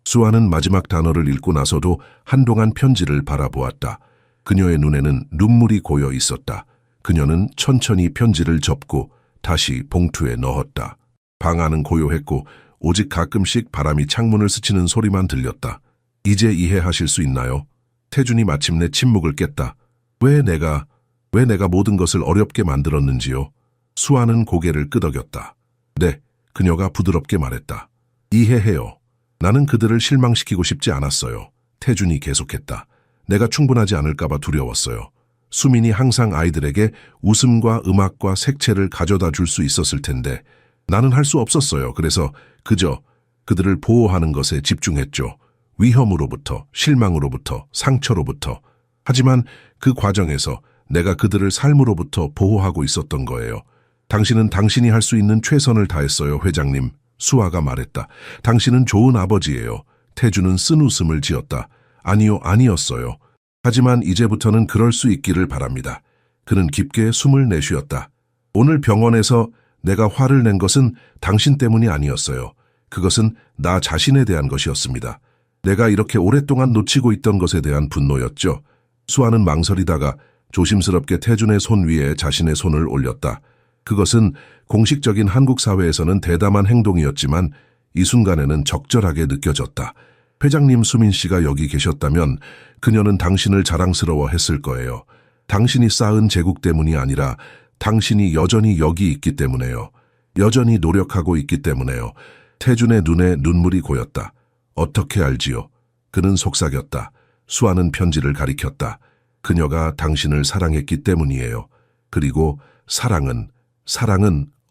S1: 수아는 마지막 단어를 읽고 나서도 한동안 편지를 바라보았다. 그녀의 눈에는 눈물이 고여 있었다. 그녀는 천천히 편지를 접고 다시 봉투에 넣었다. 방 안은 고요했고 오직 가끔씩 바람이 창문을 스치는 소리만 들렸다. 이제 이해하실 수 있나요? 태준이 마침내 침묵을 깼다. 왜 내가 모든 것을 어렵게 만들었는지요? 수아는 고개를 끄덕였다. 네, 그녀가 부드럽게 말했다. 이해해요. 나는 그들을 실망시키고 싶지 않았어요. 태준이 계속했다. 내가 충분하지 않을까봐 두려웠어요. 수민이 항상 아이들에게 웃음과 음악과 색채를 가져다 줄 수 있었을 텐데 나는 할 수 없었어요. 그래서 그저 그들을 보호하는 것에 집중했죠. 위험으로부터, 실망으로부터, 상처로부터. 하지만 그 과정에서 내가 그들을 삶으로부터 보호하고 있었던 거예요. 당신은 당신이 할 수 있는 최선을 다했어요, 회장님. 수아가 말했다. 당신은 좋은 아버지예요. 태준은 쓴웃음을 지었다. 아니요, 아니었어요. 하지만 이제부터는 그럴 수 있기를 바랍니다. 그는 깊게 숨을 내쉬었다. 오늘 병원에서 내가 화를 낸 것은 당신 때문이 아니었어요. 그것은 나 자신에 대한 것이었습니다. 내가 이렇게 오랫동안 놓치고 있던 것에 대한 분노였죠. 수아는 망설이다가 조심스럽게 태준의 손 위에 자신의 손을 올렸다. 그것은 공식적인 한국 사회에서는 대담한 행동이었지만 이 순간에는 적절하게 느껴졌다. 회장님 수민 씨가 여기 계셨다면 그녀는 당신을 자랑스러워했을 거예요. 당신이 쌓은 제국 때문이 아니라 당신이 여전히 여기 있기 때문에요. 여전히 노력하고 있기 때문에요. 태준의 눈에 눈물이 고였다. 어떻게 알지요? 그는 속삭였다. 수아는 편지를 가리켰다. 그녀가 당신을 사랑했기 때문이에요. 그리고 사랑은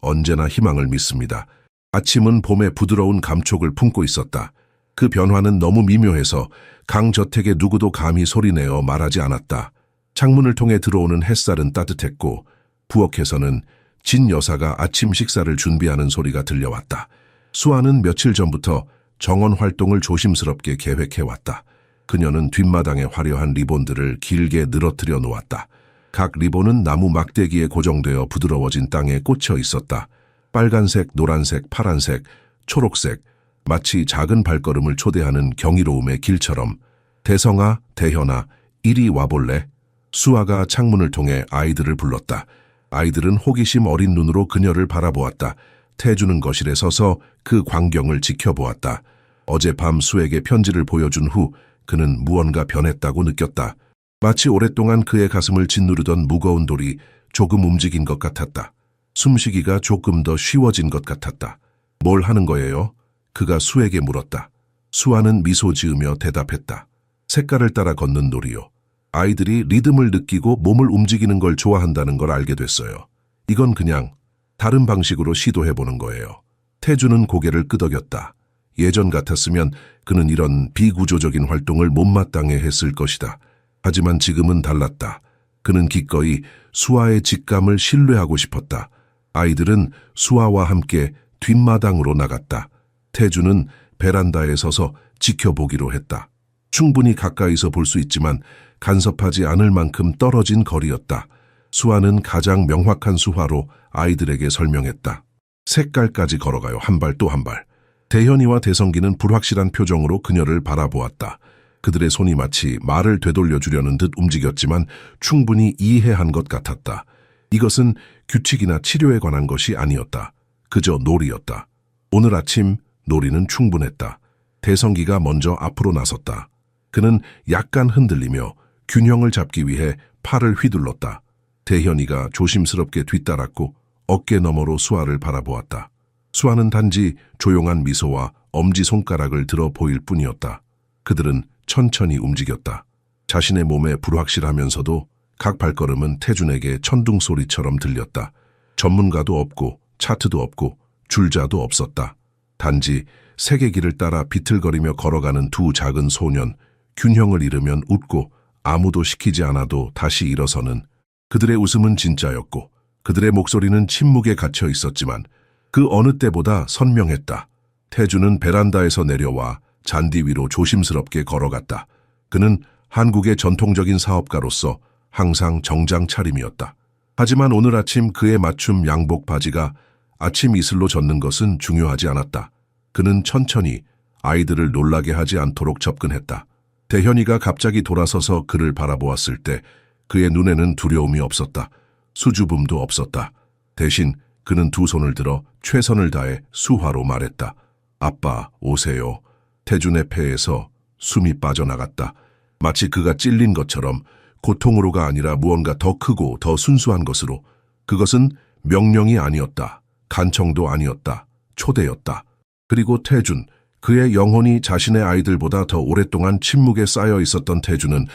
S1: 언제나 희망을 믿습니다. 아침은 봄의 부드러운 감촉을 품고 있었다. 그 변화는 너무 미묘해서 강저택의 누구도 감히 소리내어 말하지 않았다. 창문을 통해 들어오는 햇살은 따뜻했고 부엌에서는 진 여사가 아침 식사를 준비하는 소리가 들려왔다. 수아는 며칠 전부터 정원 활동을 조심스럽게 계획해왔다. 그녀는 뒷마당에 화려한 리본들을 길게 늘어뜨려 놓았다. 각 리본은 나무 막대기에 고정되어 부드러워진 땅에 꽂혀 있었다. 빨간색, 노란색, 파란색, 초록색, 마치 작은 발걸음을 초대하는 경이로움의 길처럼. 대성아, 대현아, 이리 와볼래? 수아가 창문을 통해 아이들을 불렀다. 아이들은 호기심 어린 눈으로 그녀를 바라보았다. 태주는 거실에 서서 그 광경을 지켜보았다. 어젯밤 수에게 편지를 보여준 후 그는 무언가 변했다고 느꼈다. 마치 오랫동안 그의 가슴을 짓누르던 무거운 돌이 조금 움직인 것 같았다. 숨쉬기가 조금 더 쉬워진 것 같았다. 뭘 하는 거예요? 그가 수에게 물었다. 수아는 미소 지으며 대답했다. 색깔을 따라 걷는 놀이요. 아이들이 리듬을 느끼고 몸을 움직이는 걸 좋아한다는 걸 알게 됐어요. 이건 그냥 다른 방식으로 시도해보는 거예요. 태주는 고개를 끄덕였다. 예전 같았으면 그는 이런 비구조적인 활동을 못마땅해 했을 것이다. 하지만 지금은 달랐다. 그는 기꺼이 수아의 직감을 신뢰하고 싶었다. 아이들은 수아와 함께 뒷마당으로 나갔다. 태주는 베란다에 서서 지켜보기로 했다. 충분히 가까이서 볼 수 있지만 간섭하지 않을 만큼 떨어진 거리였다. 수아는 가장 명확한 수화로 아이들에게 설명했다. 색깔까지 걸어가요. 한 발 또 한 발. 대현이와 대성기는 불확실한 표정으로 그녀를 바라보았다. 그들의 손이 마치 말을 되돌려주려는 듯 움직였지만 충분히 이해한 것 같았다. 이것은 규칙이나 치료에 관한 것이 아니었다. 그저 놀이였다. 오늘 아침 놀이는 충분했다. 대성기가 먼저 앞으로 나섰다. 그는 약간 흔들리며 균형을 잡기 위해 팔을 휘둘렀다. 대현이가 조심스럽게 뒤따랐고 어깨 너머로 수아를 바라보았다. 수아는 단지 조용한 미소와 엄지손가락을 들어 보일 뿐이었다. 그들은 천천히 움직였다. 자신의 몸에 불확실하면서도 각 발걸음은 태준에게 천둥소리처럼 들렸다. 전문가도 없고 차트도 없고 줄자도 없었다. 단지 색의 길을 따라 비틀거리며 걸어가는 두 작은 소년, 균형을 잃으면 웃고 아무도 시키지 않아도 다시 일어서는. 그들의 웃음은 진짜였고 그들의 목소리는 침묵에 갇혀 있었지만 그 어느 때보다 선명했다. 태주는 베란다에서 내려와 잔디 위로 조심스럽게 걸어갔다. 그는 한국의 전통적인 사업가로서 항상 정장 차림이었다. 하지만 오늘 아침 그의 맞춤 양복 바지가 아침 이슬로 젖는 것은 중요하지 않았다. 그는 천천히 아이들을 놀라게 하지 않도록 접근했다. 대현이가 갑자기 돌아서서 그를 바라보았을 때 그의 눈에는 두려움이 없었다. 수줍음도 없었다. 대신 그는 두 손을 들어 최선을 다해 수화로 말했다. 아빠, 오세요. 태준의 폐에서 숨이 빠져나갔다. 마치 그가 찔린 것처럼 고통으로가 아니라 무언가 더 크고 더 순수한 것으로. 그것은 명령이 아니었다. 간청도 아니었다. 초대였다. 그리고 태준, 그의 영혼이 자신의 아이들보다 더 오랫동안 침묵에 쌓여 있었던 태준은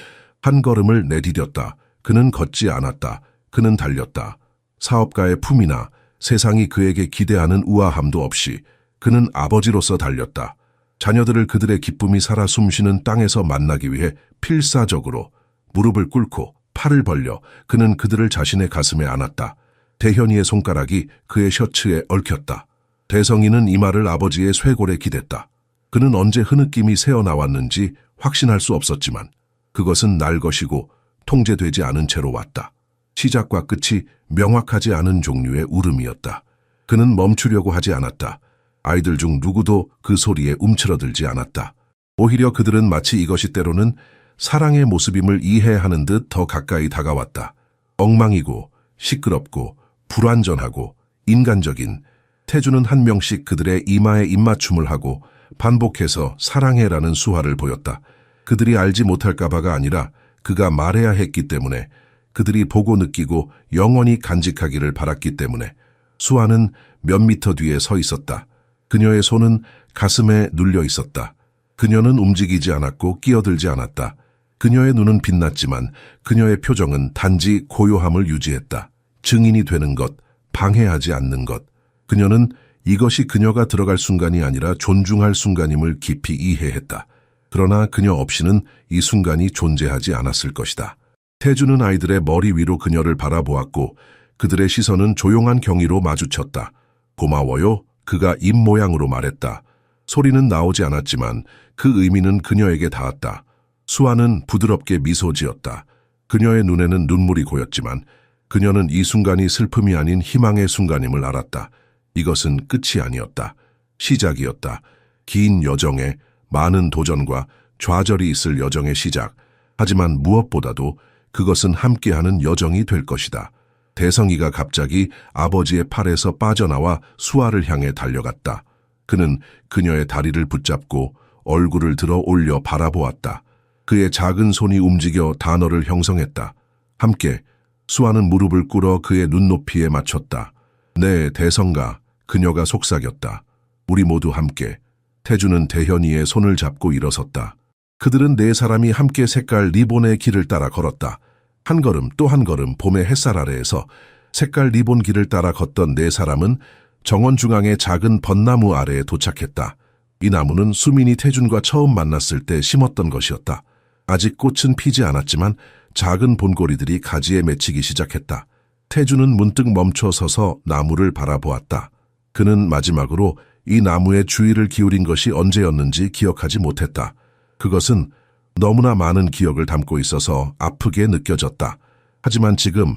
S1: 한 걸음을 내디뎠다. 그는 걷지 않았다. 그는 달렸다. 사업가의 품이나 세상이 그에게 기대하는 우아함도 없이 그는 아버지로서 달렸다. 자녀들을 그들의 기쁨이 살아 숨쉬는 땅에서 만나기 위해 필사적으로 무릎을 꿇고 팔을 벌려 그는 그들을 자신의 가슴에 안았다. 대현이의 손가락이 그의 셔츠에 얽혔다. 대성이는 이마를 아버지의 쇄골에 기댔다. 그는 언제 흐느낌이 새어나왔는지 확신할 수 없었지만 그것은 날 것이고 통제되지 않은 채로 왔다. 시작과 끝이 명확하지 않은 종류의 울음이었다. 그는 멈추려고 하지 않았다. 아이들 중 누구도 그 소리에 움츠러들지 않았다. 오히려 그들은 마치 이것이 때로는 사랑의 모습임을 이해하는 듯 더 가까이 다가왔다. 엉망이고 시끄럽고 불완전하고 인간적인. 태주는 한 명씩 그들의 이마에 입맞춤을 하고 반복해서 사랑해라는 수화를 보였다. 그들이 알지 못할까 봐가 아니라 그가 말해야 했기 때문에, 그들이 보고 느끼고 영원히 간직하기를 바랐기 때문에. 수아는 몇 미터 뒤에 서 있었다. 그녀의 손은 가슴에 눌려 있었다. 그녀는 움직이지 않았고 끼어들지 않았다. 그녀의 눈은 빛났지만 그녀의 표정은 단지 고요함을 유지했다. 증인이 되는 것, 방해하지 않는 것. 그녀는 이것이 그녀가 들어갈 순간이 아니라 존중할 순간임을 깊이 이해했다. 그러나 그녀 없이는 이 순간이 존재하지 않았을 것이다. 태주는 아이들의 머리 위로 그녀를 바라보았고 그들의 시선은 조용한 경의로 마주쳤다. 고마워요. 그가 입 모양으로 말했다. 소리는 나오지 않았지만 그 의미는 그녀에게 닿았다. 수아는 부드럽게 미소 지었다. 그녀의 눈에는 눈물이 고였지만 그녀는 이 순간이 슬픔이 아닌 희망의 순간임을 알았다. 이것은 끝이 아니었다. 시작이었다. 긴 여정에 많은 도전과 좌절이 있을 여정의 시작. 하지만 무엇보다도 그것은 함께하는 여정이 될 것이다. 대성이가 갑자기 아버지의 팔에서 빠져나와 수아를 향해 달려갔다. 그는 그녀의 다리를 붙잡고 얼굴을 들어 올려 바라보았다. 그의 작은 손이 움직여 단어를 형성했다. 함께. 수아는 무릎을 꿇어 그의 눈높이에 맞췄다. 네, 대성가. 그녀가 속삭였다. 우리 모두 함께. 태주는 대현이의 손을 잡고 일어섰다. 그들은 네 사람이 함께 색깔 리본의 길을 따라 걸었다. 한 걸음 또 한 걸음 봄의 햇살 아래에서 색깔 리본 길을 따라 걷던 네 사람은 정원 중앙의 작은 벚나무 아래에 도착했다. 이 나무는 수민이 태준과 처음 만났을 때 심었던 것이었다. 아직 꽃은 피지 않았지만 작은 본고리들이 가지에 맺히기 시작했다. 태준은 문득 멈춰 서서 나무를 바라보았다. 그는 마지막으로 이 나무에 주의를 기울인 것이 언제였는지 기억하지 못했다. 그것은 너무나 많은 기억을 담고 있어서 아프게 느껴졌다. 하지만 지금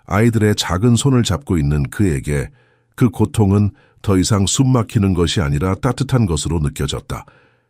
S1: 아이들의 작은 손을 잡고 있는 그에게 그 고통은 더 이상 숨 막히는 것이 아니라 따뜻한 것으로 느껴졌다.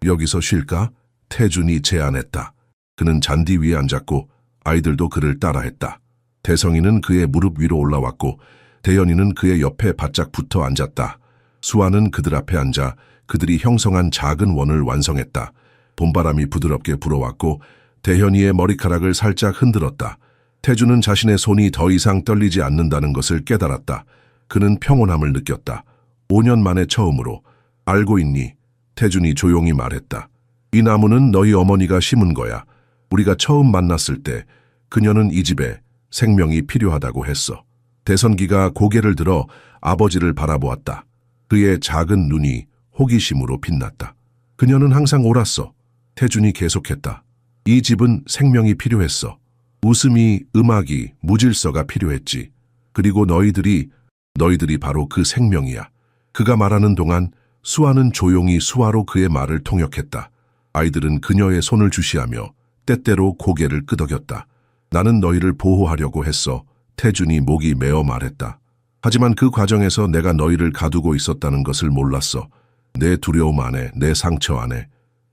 S1: 여기서 쉴까? 태준이 제안했다. 그는 잔디 위에 앉았고 아이들도 그를 따라했다. 대성이는 그의 무릎 위로 올라왔고 대현이는 그의 옆에 바짝 붙어 앉았다. 수아는 그들 앞에 앉아 그들이 형성한 작은 원을 완성했다. 봄바람이 부드럽게 불어왔고 대현이의 머리카락을 살짝 흔들었다. 태주는 자신의 손이 더 이상 떨리지 않는다는 것을 깨달았다. 그는 평온함을 느꼈다. 5년 만에 처음으로. 알고 있니? 태준이 조용히 말했다. 이 나무는 너희 어머니가 심은 거야. 우리가 처음 만났을 때 그녀는 이 집에 생명이 필요하다고 했어. 대선기가 고개를 들어 아버지를 바라보았다. 그의 작은 눈이 호기심으로 빛났다. 그녀는 항상 옳았어. 태준이 계속했다. 이 집은 생명이 필요했어. 웃음이, 음악이, 무질서가 필요했지. 그리고 너희들이 바로 그 생명이야. 그가 말하는 동안 수아는 조용히 수아로 그의 말을 통역했다. 아이들은 그녀의 손을 주시하며 때때로 고개를 끄덕였다. 나는 너희를 보호하려고 했어. 태준이 목이 메어 말했다. 하지만 그 과정에서 내가 너희를 가두고 있었다는 것을 몰랐어. 내 두려움 안에, 내 상처 안에.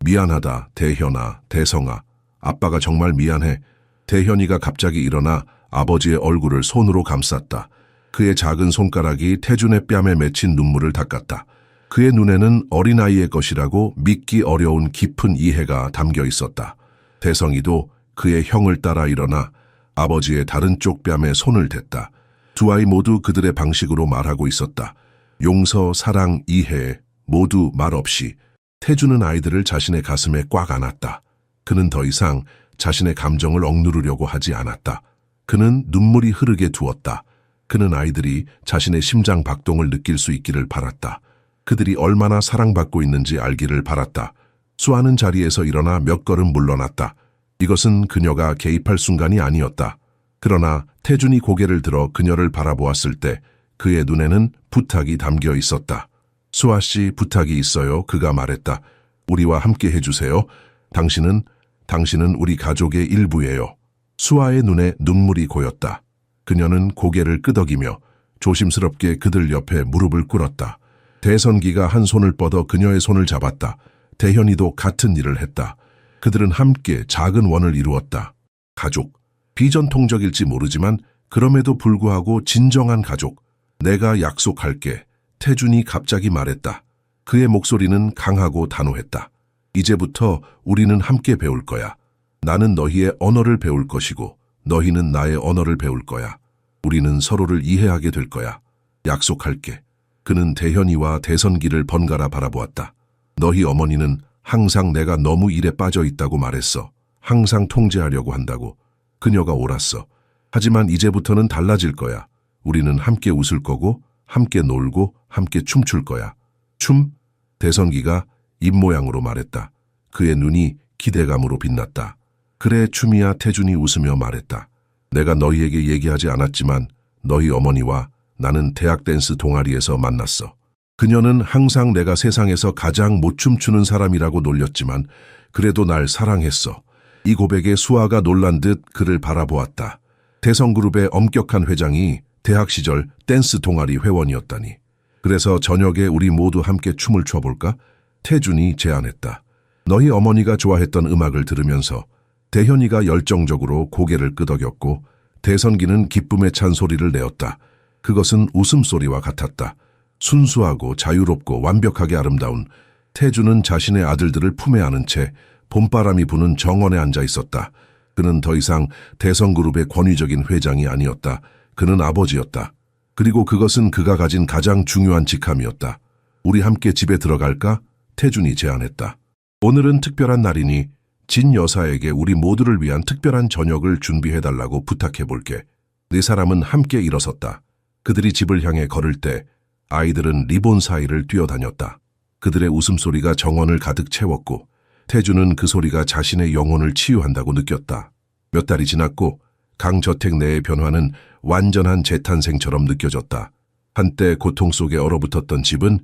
S1: 미안하다, 대현아, 대성아. 아빠가 정말 미안해. 대현이가 갑자기 일어나 아버지의 얼굴을 손으로 감쌌다. 그의 작은 손가락이 태준의 뺨에 맺힌 눈물을 닦았다. 그의 눈에는 어린아이의 것이라고 믿기 어려운 깊은 이해가 담겨 있었다. 대성이도 그의 형을 따라 일어나 아버지의 다른 쪽 뺨에 손을 댔다. 두 아이 모두 그들의 방식으로 말하고 있었다. 용서, 사랑, 이해, 모두 말 없이. 태주는 아이들을 자신의 가슴에 꽉 안았다. 그는 더 이상 자신의 감정을 억누르려고 하지 않았다. 그는 눈물이 흐르게 두었다. 그는 아이들이 자신의 심장 박동을 느낄 수 있기를 바랐다. 그들이 얼마나 사랑받고 있는지 알기를 바랐다. 수아는 자리에서 일어나 몇 걸음 물러났다. 이것은 그녀가 개입할 순간이 아니었다. 그러나 태준이 고개를 들어 그녀를 바라보았을 때 그의 눈에는 부탁이 담겨 있었다. 수아 씨, 부탁이 있어요. 그가 말했다. 우리와 함께 해주세요. 당신은 우리 가족의 일부예요. 수아의 눈에 눈물이 고였다. 그녀는 고개를 끄덕이며 조심스럽게 그들 옆에 무릎을 꿇었다. 대선기가 한 손을 뻗어 그녀의 손을 잡았다. 대현이도 같은 일을 했다. 그들은 함께 작은 원을 이루었다. 가족. 비전통적일지 모르지만 그럼에도 불구하고 진정한 가족. 내가 약속할게. 태준이 갑자기 말했다. 그의 목소리는 강하고 단호했다. 이제부터 우리는 함께 배울 거야. 나는 너희의 언어를 배울 것이고 너희는 나의 언어를 배울 거야. 우리는 서로를 이해하게 될 거야. 약속할게. 그는 대현이와 대선기를 번갈아 바라보았다. 너희 어머니는 항상 내가 너무 일에 빠져 있다고 말했어. 항상 통제하려고 한다고. 그녀가 옳았어. 하지만 이제부터는 달라질 거야. 우리는 함께 웃을 거고 함께 놀고 함께 춤출 거야. 춤? 대선기가 입모양으로 말했다. 그의 눈이 기대감으로 빛났다. 그래, 춤이야. 태준이 웃으며 말했다. 내가 너희에게 얘기하지 않았지만 너희 어머니와 나는 대학 댄스 동아리에서 만났어. 그녀는 항상 내가 세상에서 가장 못 춤추는 사람이라고 놀렸지만 그래도 날 사랑했어. 이 고백에 수아가 놀란 듯 그를 바라보았다. 대성그룹의 엄격한 회장이 대학 시절 댄스 동아리 회원이었다니. 그래서 저녁에 우리 모두 함께 춤을 춰볼까? 태준이 제안했다. 너희 어머니가 좋아했던 음악을 들으면서 대현이가 열정적으로 고개를 끄덕였고 대선기는 기쁨에 찬 소리를 내었다. 그것은 웃음소리와 같았다. 순수하고 자유롭고 완벽하게 아름다운 태준은 자신의 아들들을 품에 안은 채 봄바람이 부는 정원에 앉아 있었다. 그는 더 이상 대성그룹의 권위적인 회장이 아니었다. 그는 아버지였다. 그리고 그것은 그가 가진 가장 중요한 직함이었다. 우리 함께 집에 들어갈까? 태준이 제안했다. 오늘은 특별한 날이니 진 여사에게 우리 모두를 위한 특별한 저녁을 준비해달라고 부탁해볼게. 네 사람은 함께 일어섰다. 그들이 집을 향해 걸을 때 아이들은 리본 사이를 뛰어다녔다. 그들의 웃음소리가 정원을 가득 채웠고 태준은 그 소리가 자신의 영혼을 치유한다고 느꼈다. 몇 달이 지났고 강저택 내의 변화는 완전한 재탄생처럼 느껴졌다. 한때 고통 속에 얼어붙었던 집은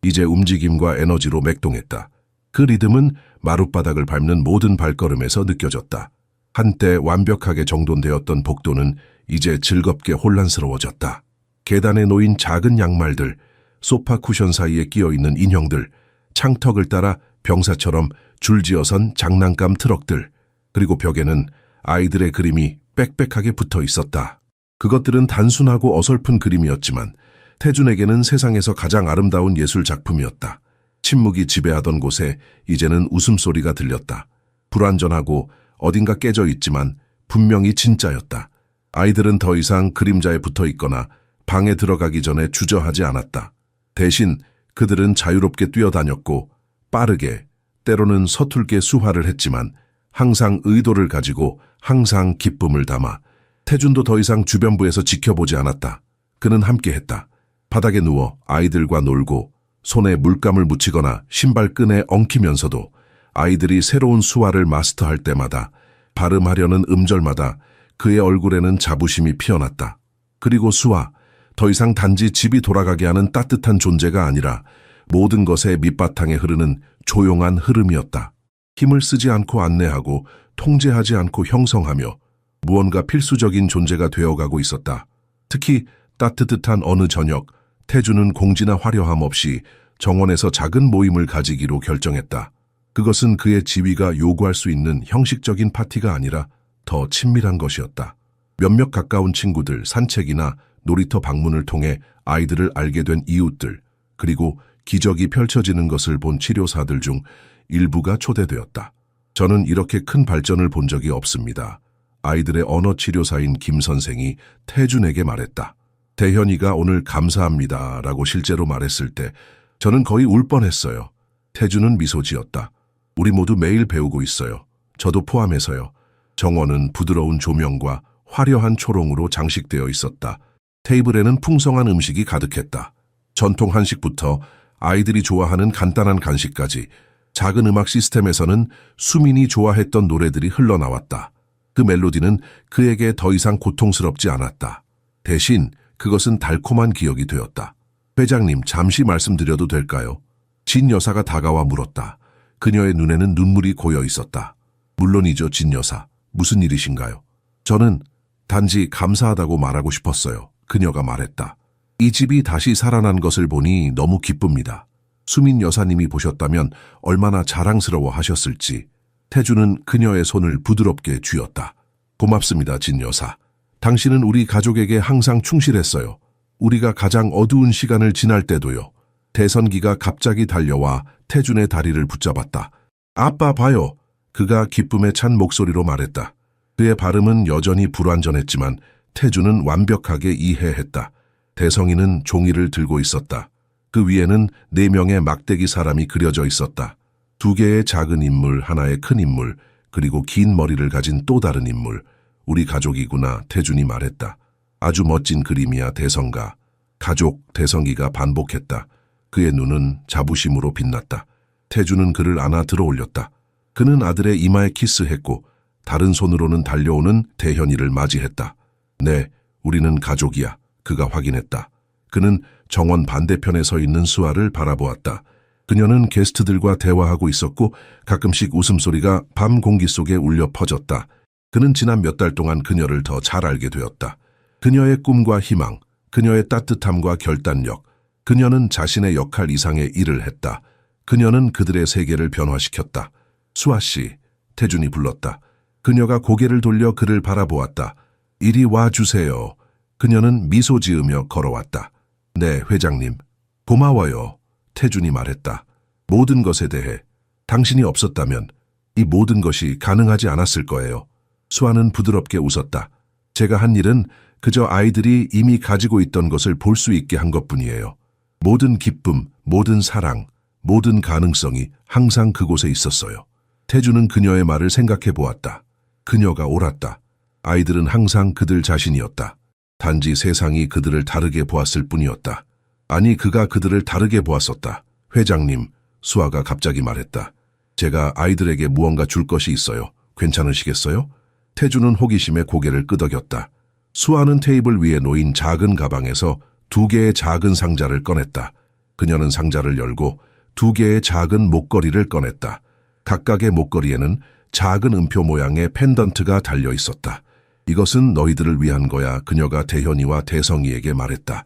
S1: 이제 움직임과 에너지로 맥동했다. 그 리듬은 마룻바닥을 밟는 모든 발걸음에서 느껴졌다. 한때 완벽하게 정돈되었던 복도는 이제 즐겁게 혼란스러워졌다. 계단에 놓인 작은 양말들, 소파 쿠션 사이에 끼어있는 인형들, 창턱을 따라 병사처럼 줄지어선 장난감 트럭들, 그리고 벽에는 아이들의 그림이 빽빽하게 붙어 있었다. 그것들은 단순하고 어설픈 그림이었지만 태준에게는 세상에서 가장 아름다운 예술 작품이었다. 침묵이 지배하던 곳에 이제는 웃음소리가 들렸다. 불완전하고 어딘가 깨져 있지만 분명히 진짜였다. 아이들은 더 이상 그림자에 붙어 있거나 방에 들어가기 전에 주저하지 않았다. 대신 그들은 자유롭게 뛰어다녔고 빠르게, 때로는 서툴게 수화를 했지만 항상 의도를 가지고 항상 기쁨을 담아 태준도 더 이상 주변부에서 지켜보지 않았다. 그는 함께했다. 바닥에 누워 아이들과 놀고 손에 물감을 묻히거나 신발끈에 엉키면서도 아이들이 새로운 수화를 마스터할 때마다 발음하려는 음절마다 그의 얼굴에는 자부심이 피어났다. 그리고 수화, 더 이상 단지 집이 돌아가게 하는 따뜻한 존재가 아니라 모든 것의 밑바탕에 흐르는 조용한 흐름이었다. 힘을 쓰지 않고 안내하고 통제하지 않고 형성하며 무언가 필수적인 존재가 되어가고 있었다. 특히 따뜻한 어느 저녁, 태준은 공지나 화려함 없이 정원에서 작은 모임을 가지기로 결정했다. 그것은 그의 지위가 요구할 수 있는 형식적인 파티가 아니라 더 친밀한 것이었다. 몇몇 가까운 친구들, 산책이나 놀이터 방문을 통해 아이들을 알게 된 이웃들, 그리고 기적이 펼쳐지는 것을 본 치료사들 중 일부가 초대되었다. 저는 이렇게 큰 발전을 본 적이 없습니다. 아이들의 언어 치료사인 김 선생이 태준에게 말했다. 대현이가 오늘 감사합니다 라고 실제로 말했을 때 저는 거의 울 뻔했어요. 태준은 미소 지었다. 우리 모두 매일 배우고 있어요. 저도 포함해서요. 정원은 부드러운 조명과 화려한 초롱으로 장식되어 있었다. 테이블에는 풍성한 음식이 가득했다. 전통 한식부터 아이들이 좋아하는 간단한 간식까지 작은 음악 시스템에서는 수민이 좋아했던 노래들이 흘러나왔다. 그 멜로디는 그에게 더 이상 고통스럽지 않았다. 대신 그것은 달콤한 기억이 되었다. 회장님, 잠시 말씀드려도 될까요? 진 여사가 다가와 물었다. 그녀의 눈에는 눈물이 고여 있었다. 물론이죠, 진 여사. 무슨 일이신가요? 저는 단지 감사하다고 말하고 싶었어요. 그녀가 말했다. 이 집이 다시 살아난 것을 보니 너무 기쁩니다. 수민 여사님이 보셨다면 얼마나 자랑스러워 하셨을지. 태준은 그녀의 손을 부드럽게 쥐었다. 고맙습니다, 진 여사. 당신은 우리 가족에게 항상 충실했어요. 우리가 가장 어두운 시간을 지날 때도요. 대선기가 갑자기 달려와 태준의 다리를 붙잡았다. 아빠 봐요. 그가 기쁨에 찬 목소리로 말했다. 그의 발음은 여전히 불완전했지만 태준은 완벽하게 이해했다. 대성이는 종이를 들고 있었다. 그 위에는 4명의 막대기 사람이 그려져 있었다. 2개의 작은 인물, 하나의 큰 인물, 그리고 긴 머리를 가진 또 다른 인물. 우리 가족이구나, 태준이 말했다. 아주 멋진 그림이야, 대성가. 가족, 대성이가 반복했다. 그의 눈은 자부심으로 빛났다. 태준은 그를 안아 들어올렸다. 그는 아들의 이마에 키스했고 다른 손으로는 달려오는 대현이를 맞이했다. 네, 우리는 가족이야. 그가 확인했다. 그는 정원 반대편에 서 있는 수아를 바라보았다. 그녀는 게스트들과 대화하고 있었고 가끔씩 웃음소리가 밤 공기 속에 울려 퍼졌다. 그는 지난 몇 달 동안 그녀를 더 잘 알게 되었다. 그녀의 꿈과 희망, 그녀의 따뜻함과 결단력, 그녀는 자신의 역할 이상의 일을 했다. 그녀는 그들의 세계를 변화시켰다. 수아 씨, 태준이 불렀다. 그녀가 고개를 돌려 그를 바라보았다. 이리 와주세요. 그녀는 미소 지으며 걸어왔다. 네, 회장님. 고마워요. 태준이 말했다. 모든 것에 대해 당신이 없었다면 이 모든 것이 가능하지 않았을 거예요. 수아는 부드럽게 웃었다. 제가 한 일은 그저 아이들이 이미 가지고 있던 것을 볼 수 있게 한 것뿐이에요. 모든 기쁨, 모든 사랑, 모든 가능성이 항상 그곳에 있었어요. 태준은 그녀의 말을 생각해 보았다. 그녀가 옳았다. 아이들은 항상 그들 자신이었다. 단지 세상이 그들을 다르게 보았을 뿐이었다. 아니, 그가 그들을 다르게 보았었다. 회장님, 수아가 갑자기 말했다. 제가 아이들에게 무언가 줄 것이 있어요. 괜찮으시겠어요? 태준은 호기심에 고개를 끄덕였다. 수아는 테이블 위에 놓인 작은 가방에서 2개의 작은 상자를 꺼냈다. 그녀는 상자를 열고 2개의 작은 목걸이를 꺼냈다. 각각의 목걸이에는 작은 음표 모양의 펜던트가 달려 있었다. 이것은 너희들을 위한 거야. 그녀가 대현이와 대성이에게 말했다.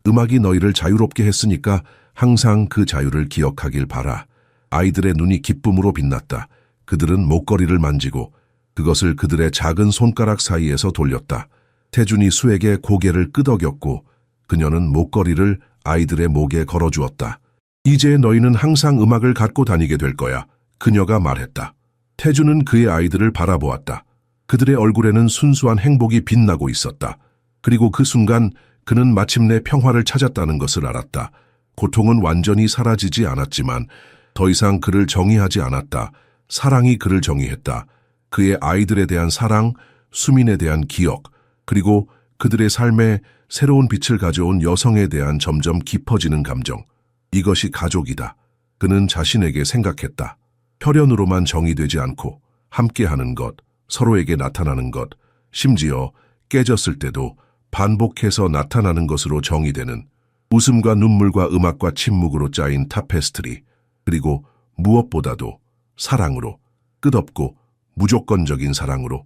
S1: 음악이 너희를 자유롭게 했으니까 항상 그 자유를 기억하길 바라. 아이들의 눈이 기쁨으로 빛났다. 그들은 목걸이를 만지고 그것을 그들의 작은 손가락 사이에서 돌렸다. 태준이 수에게 고개를 끄덕였고 그녀는 목걸이를 아이들의 목에 걸어주었다. 이제 너희는 항상 음악을 갖고 다니게 될 거야. 그녀가 말했다. 태준은 그의 아이들을 바라보았다. 그들의 얼굴에는 순수한 행복이 빛나고 있었다. 그리고 그 순간 그는 마침내 평화를 찾았다는 것을 알았다. 고통은 완전히 사라지지 않았지만 더 이상 그를 정의하지 않았다. 사랑이 그를 정의했다. 그의 아이들에 대한 사랑, 수민에 대한 기억, 그리고 그들의 삶에 새로운 빛을 가져온 여성에 대한 점점 깊어지는 감정. 이것이 가족이다. 그는 자신에게 생각했다. 혈연으로만 정의되지 않고 함께하는 것, 서로에게 나타나는 것, 심지어 깨졌을 때도 반복해서 나타나는 것으로 정의되는 웃음과 눈물과 음악과 침묵으로 짜인 타페스트리, 그리고 무엇보다도 사랑으로, 끝없고 무조건적인 사랑으로